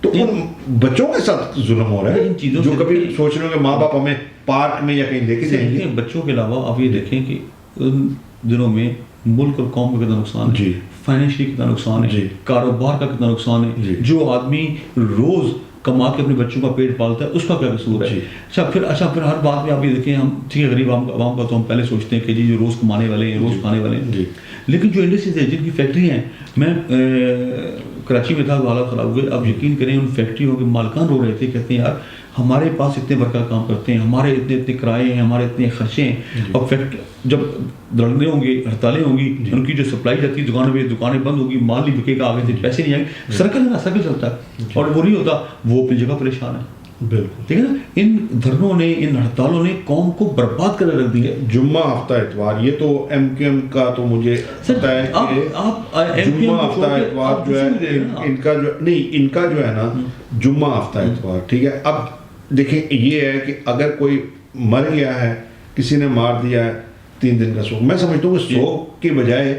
تو ان بچوں کے ساتھ ظلم ہو رہا ہے جو کبھی سوچ رہے ہوں کہ ماں باپ ہمیں پارک میں یا کہیں لے کے جائیں گے۔ بچوں کے علاوہ آپ یہ دیکھیں کہ ان دنوں میں ملک اور قوم کا کتنا نقصان ہے، جی فائنینشلی کتنا نقصان ہے، کاروبار کا کتنا نقصان ہے، جو آدمی روز کما کے اپنے بچوں کا پیٹ پالتا ہے اس کا کیا قصور ہے۔ اچھا پھر ہر بات میں آپ یہ دیکھیں، ہم ٹھیک ہے غریب عوام کا تو ہم پہلے سوچتے ہیں کہ جی جو روز کمانے والے ہیں، روز کھانے والے ہیں، لیکن جو انڈسٹریز ہیں جن کی فیکٹری ہیں، میں کراچی میں تھا تو حالات خراب ہوئے، اب یقین کریں ان فیکٹریوں کے مالکان رو رہے تھے، کہتے ہیں یار ہمارے پاس اتنے ورکر کام کرتے ہیں، ہمارے اتنے کرائے ہیں، ہمارے اتنے خرچے ہیں، اور جب دھرنے ہوں گے، ہڑتالیں ہوں گی، ان کی جو سپلائی جاتی ہے دکانوں پہ، دکانیں بند ہوگی، مال نہیں بکے گا، آگے سے پیسے نہیں آئیں گے، سرکل چلتا ہے اور وہ نہیں ہوتا، وہ اپنی جگہ پریشان ہے۔ بالکل ٹھیک ہے نا، ان دھرنوں نے، ان ہڑتالوں نے قوم کو برباد کر رکھ دیا۔ جمعہ ہفتہ اتوار، یہ تو ایم کیو ایم کا تو مجھے پتا ہے کہ جمعہ ہفتہ اتوار جو ہے ان کا جو نہیں، ان کا جو ہے نا جمعہ ہفتہ اتوار، ٹھیک ہے۔ اب دیکھیں یہ ہے کہ اگر کوئی مر گیا ہے، کسی نے مار دیا ہے، 3 دن کا سوگ، میں سمجھتا ہوں کہ سوگ کے بجائے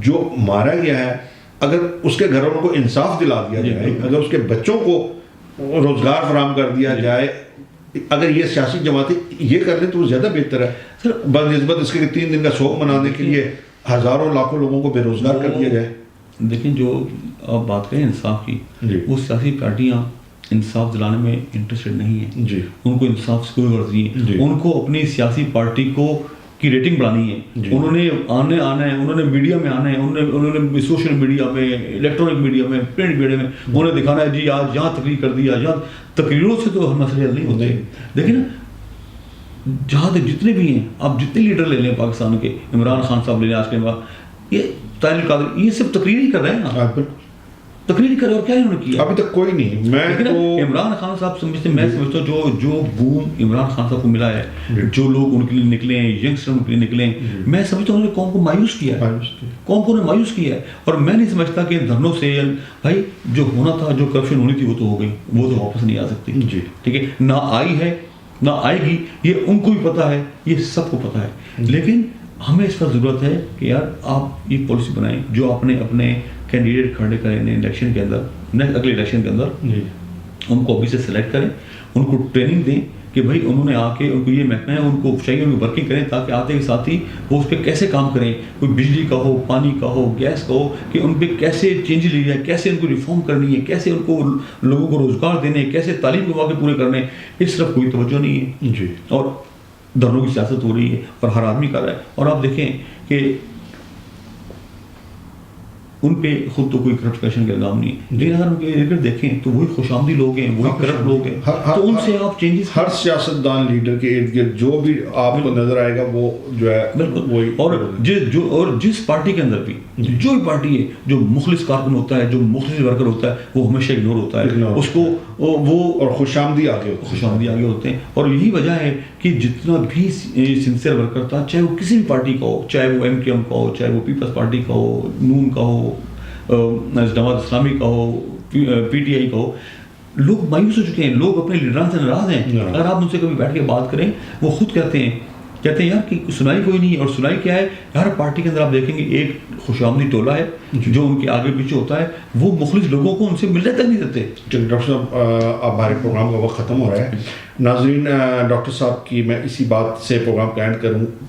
جو مارا گیا ہے اگر اس کے گھر والوں کو انصاف دلا دیا جائے، اگر اس کے بچوں کو روزگار فراہم کر دیا جائے، اگر یہ سیاسی جماعتیں یہ کر لیں تو وہ زیادہ بہتر ہے سر، بنسبت اس کے 3 دن کا سوگ منانے کے لیے ہزاروں لاکھوں لوگوں کو بے روزگار کر دیا جائے۔ دیکھیں جو آپ بات کریں انصاف کی، وہ سیاسی پارٹیاں انصاف دلانے میں انٹرسٹڈ نہیں ہیں، جی ان کو انصاف سے کوئی غرض نہیں ہے، ان کو اپنی سیاسی پارٹی کو کی ریٹنگ بڑھانی ہے، انہوں نے آنا ہے، انہوں نے میڈیا میں آنا ہے، انہوں نے سوشل میڈیا میں، الیکٹرانک میڈیا میں، پرنٹ میڈیا میں انہوں نے دکھانا ہے جی آج یہاں تقریر کر دیا، یہاں تقریروں سے تو مسئلے حل نہیں ہوتے۔ دیکھیں نا جہاں تک جتنے بھی ہیں، آپ جتنے لیڈر لے لیں پاکستان کے، عمران خان صاحب لے لیں، آج کے بعد یہ طاہر القادری، یہ صرف تقریر ہی کر رہے ہیں نا، تقریر کر، اور کیا انہوں نے کیا ابھی تک کوئی نہیں۔ میں تو عمران خان صاحب سمجھتے، میں سمجھتا ہوں جو بوم عمران خان صاحب کو ملا ہے، جو لوگ ان کے لیے نکلے ہیں، ینگسٹر ان کے لیے نکلے ہیں، میں سمجھتا ہوں انہوں نے قوم کو مایوس کیا ہے، قوم کو مایوس کیا ہے، اور میں نہیں سمجھتا کہ دھرنوں سے بھائی جو ہونا تھا، جو کرپشن ہونی تھی وہ تو ہو گئی، وہ تو واپس نہیں آ سکتی، ٹھیک ہے، نہ آئی ہے نہ آئے گی، یہ ان کو بھی پتا ہے، یہ سب کو پتا ہے، لیکن ہمیں اس پر ضرورت ہے کہ یار آپ یہ پالیسی بنائیں جو آپ نے اپنے کینڈیڈیٹ کھڑے کریں الیکشن کے اندر، اگلے الیکشن کے اندر ان کو ابھی سے سلیکٹ کریں، ان کو ٹریننگ دیں کہ بھائی انہوں نے آ کے ان کو یہ محکمہ ہے، ان کو چاہیے ان کی ورکنگ کریں تاکہ آتے کے ساتھ ہی وہ اس پہ کیسے کام کریں، کوئی بجلی کا ہو، پانی کا ہو، گیس کا ہو، کہ ان پہ کیسے چینج لی جائے، کیسے ان کو ریفارم کرنی ہے، کیسے ان کو لوگوں کو روزگار دینے، کیسے تعلیم کے مواقع پورے کرنے، اس طرف کوئی توجہ نہیں ہے جی، اور دھرنوں کی سیاست ہو رہی ہے، اور ہر آدمی کر رہا ہے۔ اور آپ دیکھیں کہ ان پہ خود تو کوئی کرپشن کا الزام نہیں ہے، لیکن اگر ان کے ارد دیکھیں تو وہی خوش آمدی لوگ ہیں، وہی کرپٹ لوگ ہیں، تو ان سے آپ چینجز ہر سیاستدان لیڈر کے ارد گرد جو بھی آپ کو نظر آئے گا وہ جو ہے وہی، اور جس پارٹی کے اندر بھی جو بھی پارٹی ہے، جو مخلص کارکن ہوتا ہے، جو مخلص ورکر ہوتا ہے، وہ ہمیشہ اگنور ہوتا ہے، اس کو وہ اور خوش آمدی آگے ہوتے ہیں. اور یہی وجہ ہے کہ جتنا بھی سنسیئر ورکر تھا، چاہے وہ کسی بھی پارٹی کا ہو، چاہے وہ MKM کا ہو، چاہے وہ پیپلز پارٹی کا ہو، نون کا ہو، جماعت اسلامی کا ہو، PTI کا ہو، لوگ مایوس ہو چکے ہیں، لوگ اپنے لیڈران سے ناراض ہیں. اگر آپ ان سے کبھی بیٹھ کے بات کریں، وہ خود کہتے ہیں یار کہ سنائی کوئی نہیں. اور سنائی کیا ہے؟ ہر پارٹی کے اندر آپ دیکھیں گے ایک خوش آمدی ٹولہ ہے جو ان کے آگے پیچھے ہوتا ہے، وہ مخلص لوگوں کو ان سے ملنے تک نہیں دیتے. ڈاکٹر صاحب اب ہمارے پروگرام کا وقت ختم ہو رہا ہے. ناظرین، ڈاکٹر صاحب کی میں اسی بات سے پروگرام کا اینڈ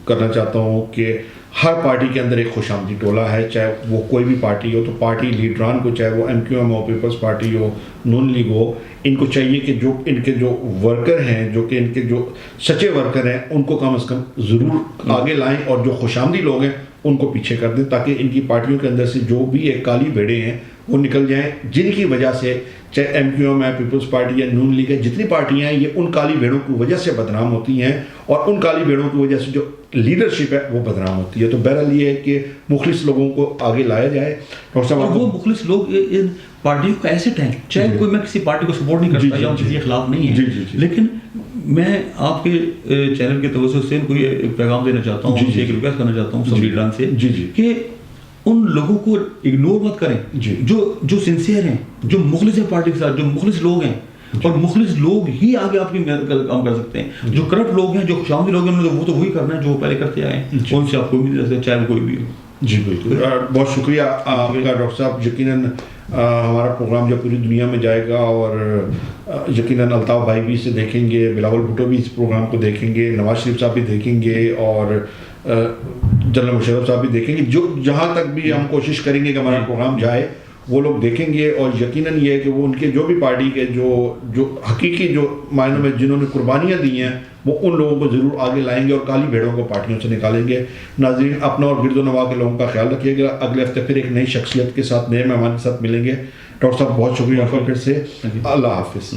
کرنا چاہتا ہوں کہ ہر پارٹی کے اندر ایک خوش آمدی ٹولہ ہے، چاہے وہ کوئی بھی پارٹی ہو. تو پارٹی لیڈران کو، چاہے وہ MQM ہو، پیپلز پارٹی ہو، نون لیگ ہو، ان کو چاہیے کہ جو ان کے جو ورکر ہیں، جو کہ ان کے جو سچے ورکر ہیں، ان کو کم از کم ضرور آگے لائیں، اور جو خوش آمدی لوگ ہیں ان کو پیچھے کر دیں، تاکہ ان کی پارٹیوں کے اندر سے جو بھی ایک کالی بھیڑیں ہیں وہ نکل جائیں، جن کی وجہ سے چاہے MQM ہے، پیپلز پارٹی ہے، نون لیگ ہے، جتنی پارٹیاں ہیں، یہ ان کالی بھیڑوں کی وجہ سے بدنام ہوتی ہیں، اور ان کالی بھیڑوں کی وجہ سے جو لیڈرشپ ہے وہ بدنام ہوتی ہے. تو بہرحال یہ ہے کہ مخلص لوگوں کو آگے لایا جائے. اور وہ مخلص لوگ ان پارٹیوں کا ایسٹ ہیں، چاہے کوئی، میں کسی پارٹی کو سپورٹ نہیں کرتا یا کسی کے خلاف نہیں ہے، لیکن میں آپ کے چینل کے توسط سے ان کو یہ پیغام دینا چاہتا ہوں، ایک ریکویسٹ کرنا چاہتا ہوں سب لیڈران سے کہ ان لوگوں کو اگنور مت کریں جو سنسیئر ہیں، جو مخلص ہیں پارٹی کے ساتھ، جو مخلص لوگ ہیں. اور مخلص لوگ ہی آگے آپ کی کام کر سکتے ہیں. جو کرپٹ لوگ ہیں، جو خوش آمدی لوگ ہیں، وہ تو وہی کرنا ہے جو وہ پہلے کرتے آئے ہیں، ان سے آپ کوئی بھی نہیں، چاہے وہ کوئی بھی ہو. جی بالکل، بہت شکریہ آپ کا ڈاکٹر صاحب. یقیناً ہمارا پروگرام جب پوری دنیا میں جائے گا، اور یقیناً الطاف بھائی بھی اسے دیکھیں گے، بلاول بھٹو بھی اس پروگرام کو دیکھیں گے، نواز شریف صاحب بھی دیکھیں گے، اور جنرل مشرف صاحب بھی دیکھیں گے. جو جہاں تک بھی ہم کوشش کریں گے کہ ہمارا پروگرام جائے، وہ لوگ دیکھیں گے. اور یقیناً یہ ہے کہ وہ ان کے جو بھی پارٹی کے جو حقیقی جو معنوں میں جنہوں نے قربانیاں دی ہیں، وہ ان لوگوں کو ضرور آگے لائیں گے اور کالی بھیڑوں کو پارٹیوں سے نکالیں گے. ناظرین، اپنا اور گرد و نواح کے لوگوں کا خیال رکھیے گا. اگلے ہفتے پھر ایک نئی شخصیت کے ساتھ، نئے مہمان کے ساتھ ملیں گے. ڈاکٹر صاحب بہت شکریہ آپ کا پھر سے. اللہ حافظ.